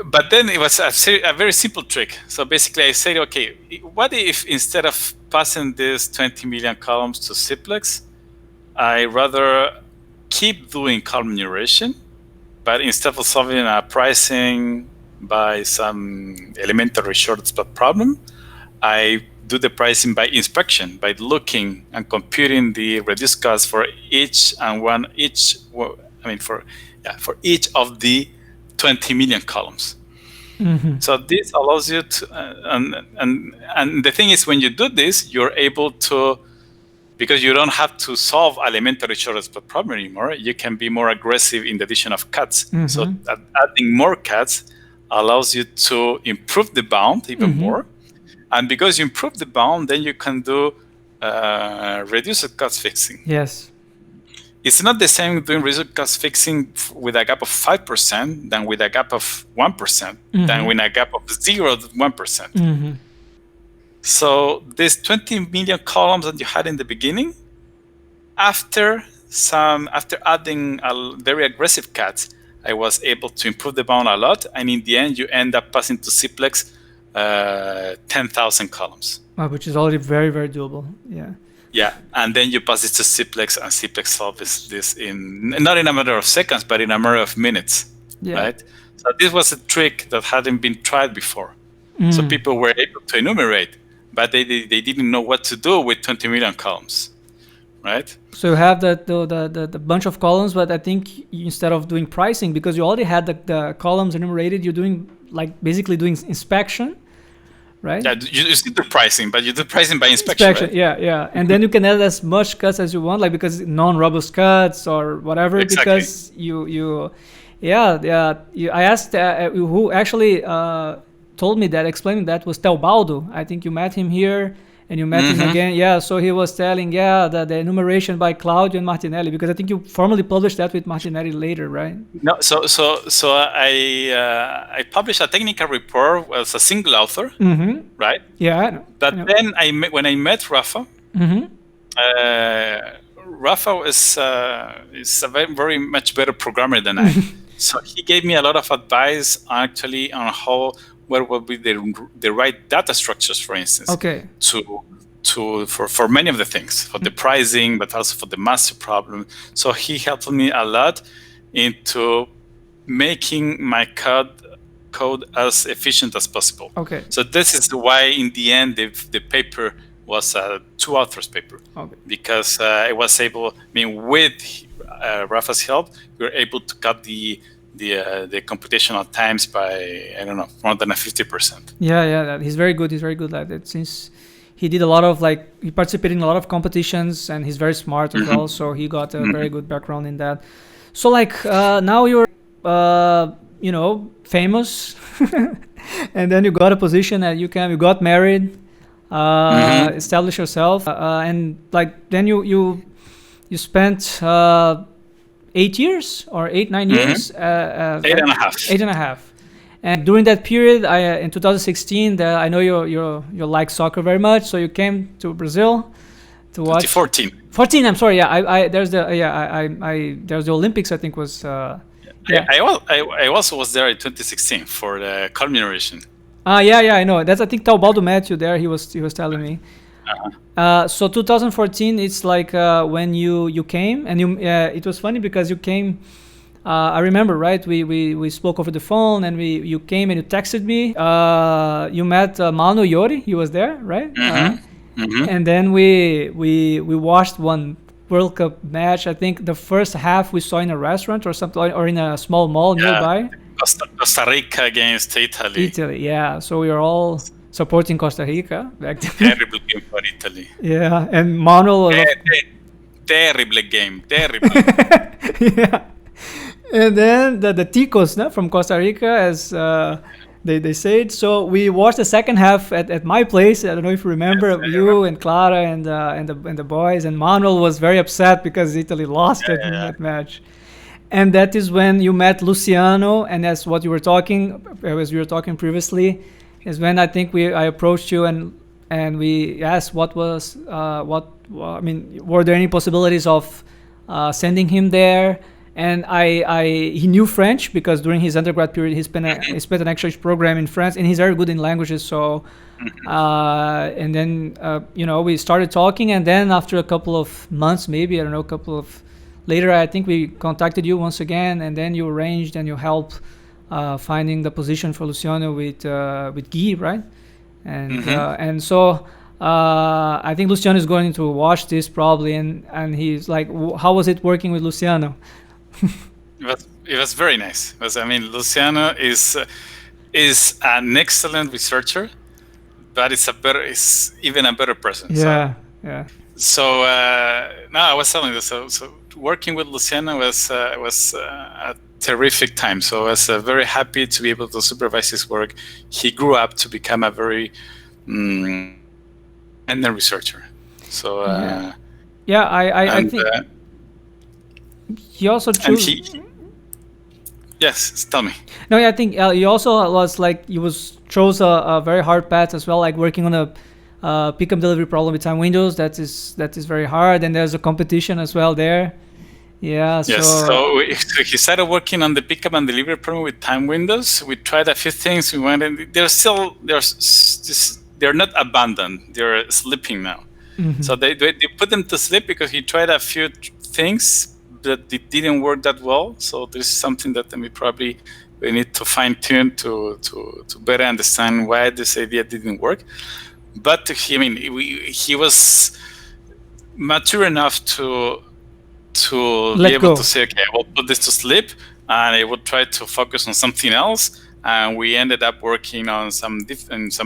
But then it was a very simple trick. So basically, I said, okay, what if instead of passing these 20 million columns to CPLEX, I rather keep doing column enumeration, but instead of solving a pricing by some elementary short spot problem, I do the pricing by inspection, by looking and computing the reduced cost for each of the 20 million columns. So this allows you to, and the thing is, when you do this, you're able to, because you don't have to solve elementary short spot problem anymore, you can be more aggressive in the addition of cuts. So adding more cuts allows you to improve the bound even more. And because you improve the bound, then you can do reduced cost fixing. Yes. It's not the same doing reduced cost fixing with a gap of 5% than with a gap of 1%, than with a gap of 0 to 1%. So these 20 million columns that you had in the beginning, after adding a very aggressive cuts, I was able to improve the bound a lot. And in the end, you end up passing to CPLEX 10,000 columns, which is already very, very doable. Yeah, and then you pass it to CPLEX, and CPLEX solves this not in a matter of seconds, but in a matter of minutes, right? So this was a trick that hadn't been tried before. So people were able to enumerate, but they didn't know what to do with 20 million columns, right? So you have the bunch of columns, but I think instead of doing pricing, because you already had the columns enumerated, you're doing basically doing inspection, right? Yeah, you still do pricing, but you do pricing by inspection, right? Yeah. And then you can add as much cuts as you want, because non-robust cuts or whatever. Exactly. Because I asked who actually told me that, explaining that, was Teobaldo. I think you met him here. And you met him again, so he was telling, the enumeration by Claudio and Martinelli, because I think you formally published that with Martinelli later, right? No, so I published a technical report as a single author, right? Yeah. But then when I met Rafa, Rafa is a very, very much better programmer than I. So he gave me a lot of advice actually on what would be the right data structures, for instance, for many of the things, for the pricing, but also for the master problem. So he helped me a lot into making my code as efficient as possible. So this is why, in the end, the paper was a 2 authors paper, because I was able, with Rafa's help, we were able to cut the computational times by, more than 50%. Yeah, he's very good at it, since he did a lot of he participated in a lot of competitions, and he's very smart as well, so he got a very good background in that. So now you're famous and then you got a position at UQAM, you got married, established yourself, and then you spent 8 years or 9 years? 8.5. And during that period, in 2016, I know you like soccer very much, so you came to Brazil to watch. 14. I'm sorry. Yeah, there's the Olympics. I think was. I also was there in 2016 for the culmination. Yeah, I know. I think Teobaldo met you there. He was telling me. So 2014, it's when you came, and it was funny because you came. I remember, right? We spoke over the phone, and you came and you texted me. You met Manu Yori. He was there, right? And then we watched one World Cup match. I think the first half we saw in a restaurant or something, or in a small mall nearby. Costa Rica against Italy. Yeah. So we were all supporting Costa Rica back then. Terrible game for Italy. Yeah, and Manuel. terrible game, terrible. Yeah. And then the Ticos, no, from Costa Rica, as they said. So we watched the second half at my place. I don't know if you remember, Yes, I you remember. and Clara and the boys. And Manuel was very upset because Italy lost that match. And that is when you met Luciano, and that's what you were talking, as we were talking previously, is when I think I approached you and we asked I mean, were there any possibilities of sending him there? And he knew French because during his undergrad period he spent an exchange program in France, and he's very good in languages. So, and then we started talking, and then after a couple of months, maybe I don't know, later, I think we contacted you once again, and then you arranged and you helped finding the position for Luciano with Guy, right? And so I think Luciano is going to watch this probably, and he's like, how was it working with Luciano? It was very nice. Luciano is an excellent researcher, but is even a better person. Yeah. So I was telling you, so working with Luciano was a terrific time. So I was very happy to be able to supervise his work. He grew up to become a very independent researcher. So I think he also chose. Yes, tell me. No, I think he also was like chose a very hard path as well, like working on a pickup delivery problem with time windows. That is very hard, and there's a competition as well there. Yeah. Yes. So he started working on the pickup and delivery problem with time windows. We tried a few things. We went, and they're not abandoned. They're sleeping now. Mm-hmm. So they put them to sleep because he tried a few things, but it didn't work that well. So there's something that we need to fine tune to better understand why this idea didn't work. But he was mature enough to be able to say, okay, I will put this to sleep, and I will try to focus on something else. And we ended up working on some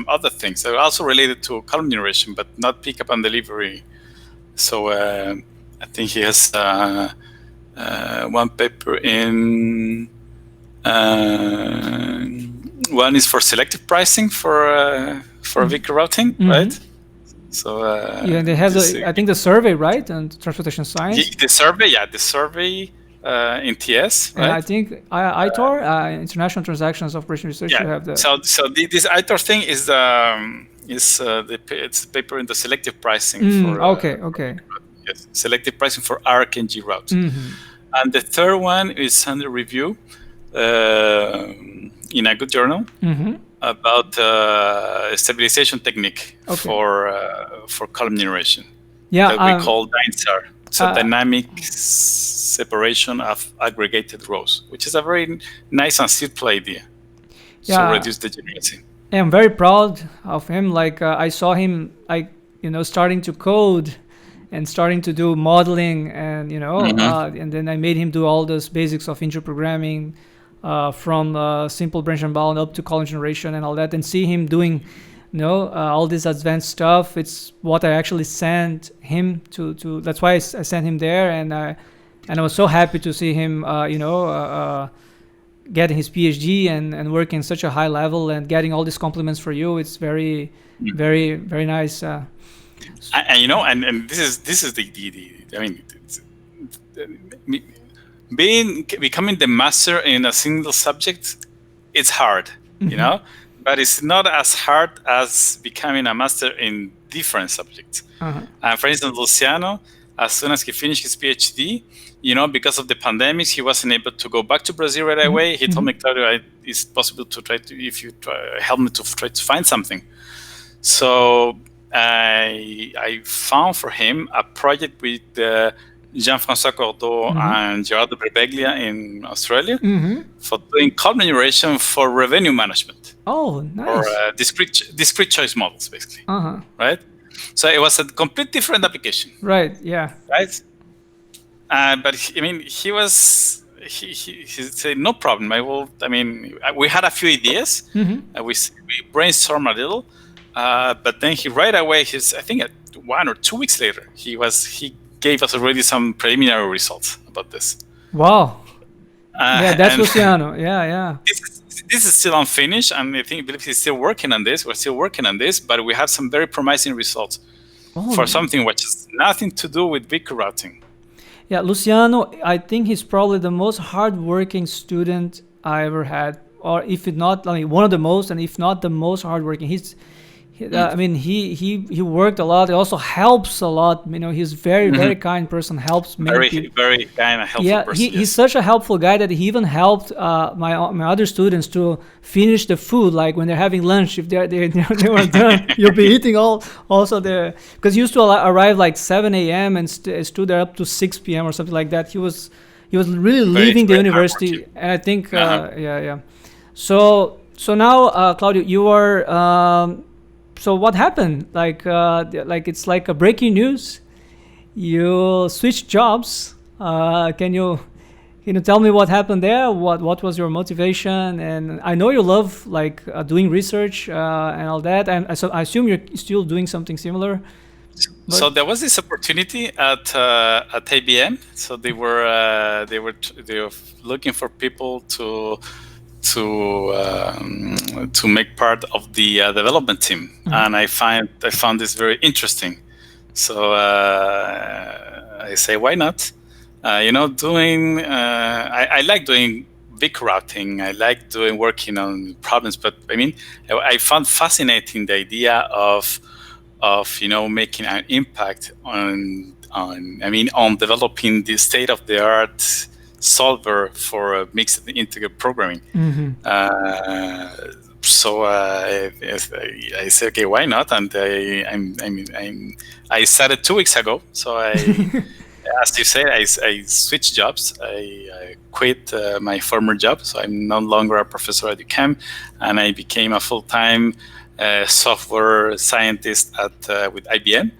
other things that are also related to column generation, but not pickup and delivery. So I think he has one paper in. One is for selective pricing for vehicle routing, mm-hmm. right? So they have I think the survey, right, and transportation science. The survey in TS, right? And I think ITOR, International Transactions Operation Research. Yeah. You have the. So this ITOR thing is it's the paper in the selective pricing for. Okay. Yes, selective pricing for ARC and G routes. Mm-hmm. And the third one is under review in a good journal. Mm-hmm. About stabilization technique for column generation. Yeah, that we call DynSAR. So dynamic separation of aggregated rows, which is a very nice and simple idea. To reduce degeneracy. I'm very proud of him. Like I saw him, starting to code and starting to do modeling, and mm-hmm. And then I made him do all those basics of integer programming. From simple branch and bound up to column generation and all that, and see him doing, all this advanced stuff. It's what I actually sent him to. That's why I sent him there, and I was so happy to see him, getting his PhD and working such a high level and getting all these compliments for you. It's very, very, very nice. And this is becoming the master in a single subject, it's hard, mm-hmm. But it's not as hard as becoming a master in different subjects. Uh-huh. For instance, Luciano, as soon as he finished his PhD, because of the pandemic, he wasn't able to go back to Brazil right away. He told me, Claudio, it's possible to help me to try to find something. So I found for him a project with Jean-François Cordeau mm-hmm. and Gerardo Berbeglia in Australia mm-hmm. for doing column generation for revenue management. Oh, nice. Or discrete choice models, basically. Uh-huh. Right? So it was a complete different application. Right, yeah. Right? But he said, no problem. We had a few ideas. Mm-hmm. We brainstormed a little. But then he right away, I think 1 or 2 weeks later, he gave us already some preliminary results about this. Wow. Yeah, that's Luciano. This is still unfinished, and I believe he's still working on this. We're still working on this, but we have some very promising results for something which has nothing to do with VQ routing. Yeah, Luciano, I think he's probably the most hardworking student I ever had, or if not, one of the most, and if not the most hardworking. He worked a lot. He also helps a lot. He's very kind person. Helps many people. Very kind and helpful person. He's such a helpful guy that he even helped my other students to finish the food. Like when they're having lunch, if they were done, you'll be eating also there, because he used to arrive like 7 a.m. and stood there up to 6 p.m. or something like that. He was really leaving the university, and I think So now, Claudio, you are. So what happened? Like it's like a breaking news. You switched jobs. Can you tell me what happened there? What was your motivation? And I know you love doing research and all that. And so I assume you're still doing something similar. So there was this opportunity at IBM. So they were looking for people to make part of the development team, and I found this very interesting. So I say, why not? I like doing VQ routing. I like working on problems, but I found fascinating the idea of making an impact on developing the state-of-the-art solver for mixed integer programming. So I said, okay, why not? And I started 2 weeks ago. So as you say, I switched jobs. I quit my former job, so I'm no longer a professor at UQAM, and I became a full-time software scientist with IBM.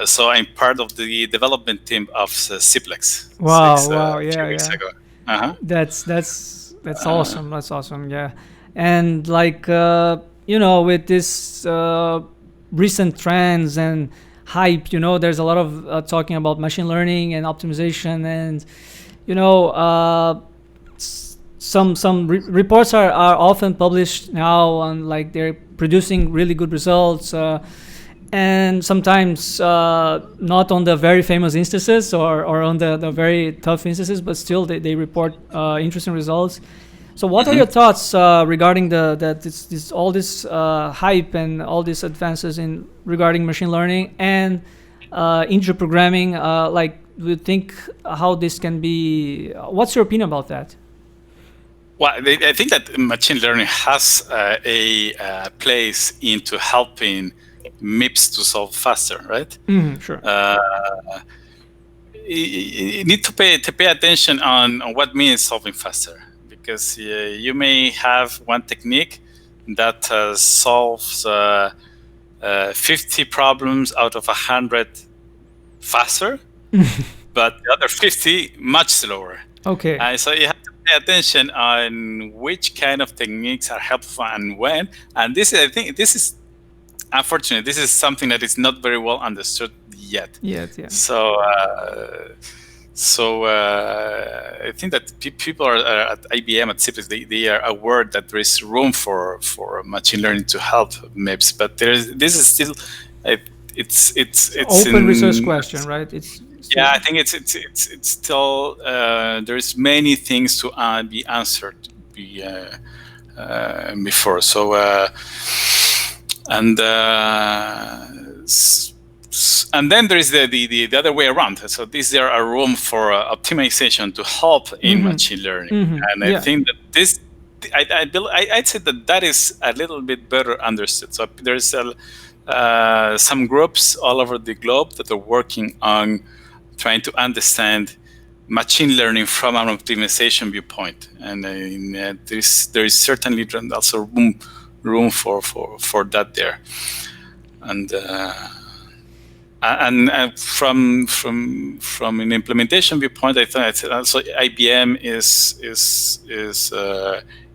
So I'm part of the development team of CPLEX. Wow! 2 weeks ago. That's awesome. That's awesome. Yeah, and with this recent trends and hype, there's a lot of talking about machine learning and optimization, and some reports are often published now, and they're producing really good results, and sometimes not on the very famous instances or on the very tough instances, but still they report interesting results. So what are your thoughts regarding all this hype and all these advances regarding machine learning and integer programming? Do you think how this can be? What's your opinion about that? Well, I think that machine learning has a place into helping MIPS to solve faster, right? Sure. You need to pay attention on what means solving faster, because you may have one technique that solves 50 problems out of 100 faster, but the other 50 much slower. Okay. So you have to pay attention on which kind of techniques are helpful and when. And I think this is, unfortunately, this is something that is not very well understood yet. Yeah. So I think that people are at IBM, at CPLEX, they are aware that there is room for machine learning to help MIPS, but this is still it's open research question, right? I think it's still there's many things to be answered before. So and then there is the other way around. So there are room for optimization to help in machine learning, and I think that this, I'd say that is a little bit better understood. So there's some groups all over the globe that are working on trying to understand machine learning from an optimization viewpoint, and there is certainly also room for that there, and from an implementation viewpoint, I think also IBM is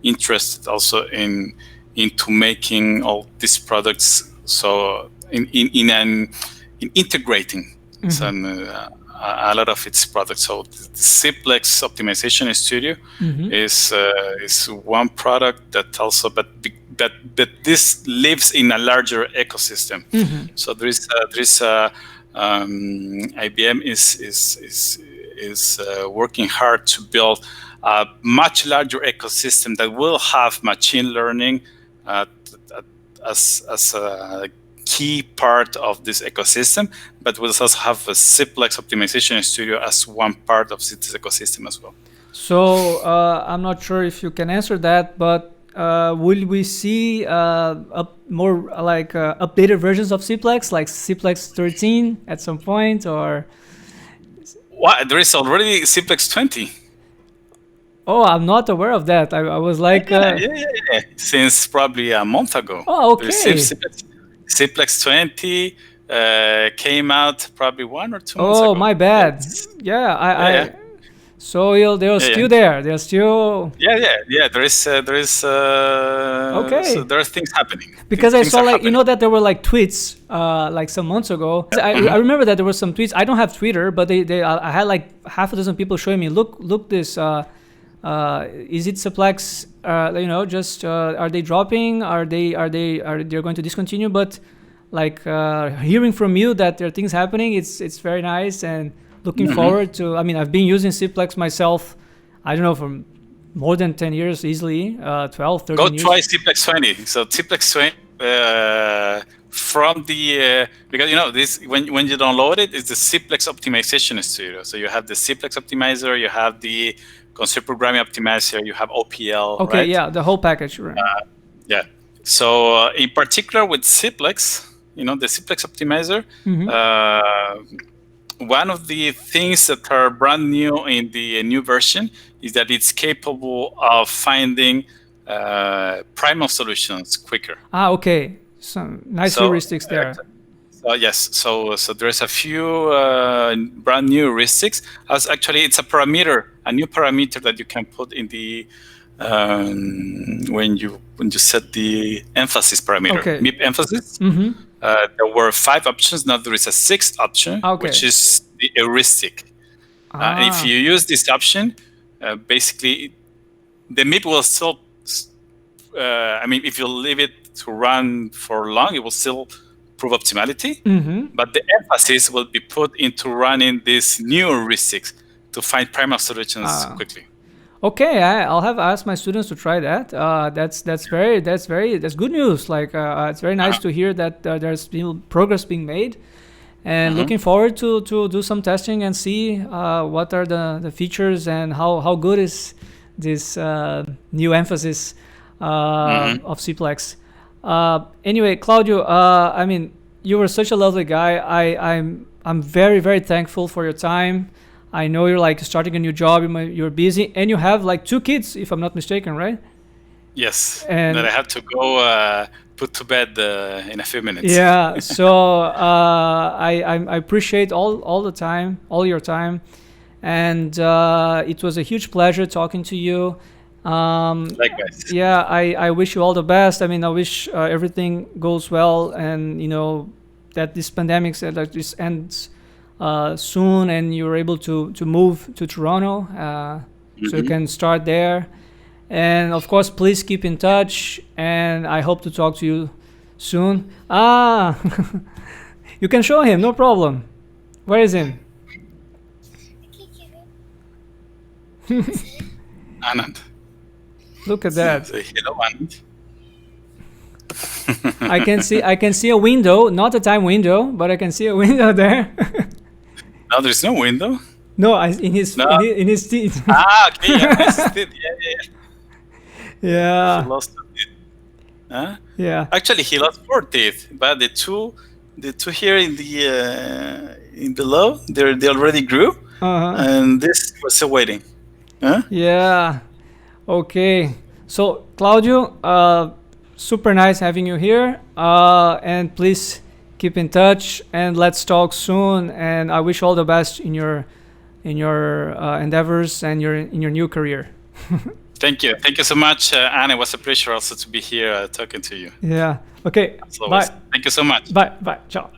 interested also into making all these products, so in integrating It's a lot of its products. So the CPLEX Optimization Studio is one product that also, but this lives in a larger ecosystem. So IBM is working hard to build a much larger ecosystem that will have machine learning as a key part of this ecosystem, but we'll also have a CPLEX Optimization Studio as one part of this ecosystem as well. So I'm not sure if you can answer that, but will we see more like updated versions of CPLEX, like CPLEX 13 at some point, or? What? There is already CPLEX 20. Oh, I'm not aware of that. I was like... Yeah. Since probably a month ago. Oh, okay. CPLEX 20 came out probably 1 or 2 months ago. Oh, my bad. Yeah. So they're still there. They're still... Yeah. There is. Okay. So there are things happening. Because I saw that there were like tweets like some months ago. I remember that there were some tweets. I don't have Twitter, but I had like half a dozen people showing me, look this. Is it CPLEX? Just are they dropping? Are they going to discontinue? But like hearing from you that there are things happening, it's very nice, and looking forward to. I mean, I've been using CPLEX myself. I don't know, for more than 10 years easily, 12, 13 years. Go try CPLEX 20. So CPLEX 20 from the because this when you download it, it's the CPLEX Optimization Studio. So you have the CPLEX Optimizer, you have the Concept Programming Optimizer, you have OPL. Okay, right? Yeah, the whole package. Right. Yeah. So in particular with CPLEX, the CPLEX Optimizer, one of the things that are brand new in the new version is that it's capable of finding primal solutions quicker. Okay. Some nice heuristics there. Yes, so there's a few brand new heuristics. As actually, it's a new parameter that you can put in the when you set the emphasis parameter, MIP emphasis. There were 5 options. Now there is a 6th option, which is the heuristic. And if you use this option, basically, the MIP will still. If you leave it to run for long, it will still prove optimality, but the emphasis will be put into running these new heuristics to find primal solutions quickly. Okay, I'll have asked my students to try that. That's good news. Like it's very nice to hear that there's still progress being made, and looking forward to do some testing and see what are the features and how good is this new emphasis of CPLEX. Anyway, Claudio, you were such a lovely guy. I'm very, very thankful for your time. I know you're like starting a new job. You're busy, and you have like 2 kids, if I'm not mistaken, right? Yes, and that I have to go put to bed in a few minutes. Yeah. So I appreciate all your time, and it was a huge pleasure talking to you. Likewise. Yeah, I wish you all the best. I wish everything goes well, and that this pandemic this ends soon, and you're able to move to Toronto, so you can start there. And of course, please keep in touch, and I hope to talk to you soon. You can show him, no problem. Where is him? Anand. Look at that. Hello, Anand. I can see a window, not a time window, but I can see a window there. No, there's no window. No, in his teeth. Okay, yeah. Yeah. He lost a teeth. Huh? Yeah. Actually, he lost 4 teeth, but the two here in below, they already grew, and this was still waiting. Huh? Yeah. Okay. So Claudio, super nice having you here, and please keep in touch, and let's talk soon. And I wish all the best in your endeavors and in your new career. Thank you so much, Anne. It was a pleasure also to be here talking to you. Yeah. Okay. Bye. Thank you so much. Bye. Ciao.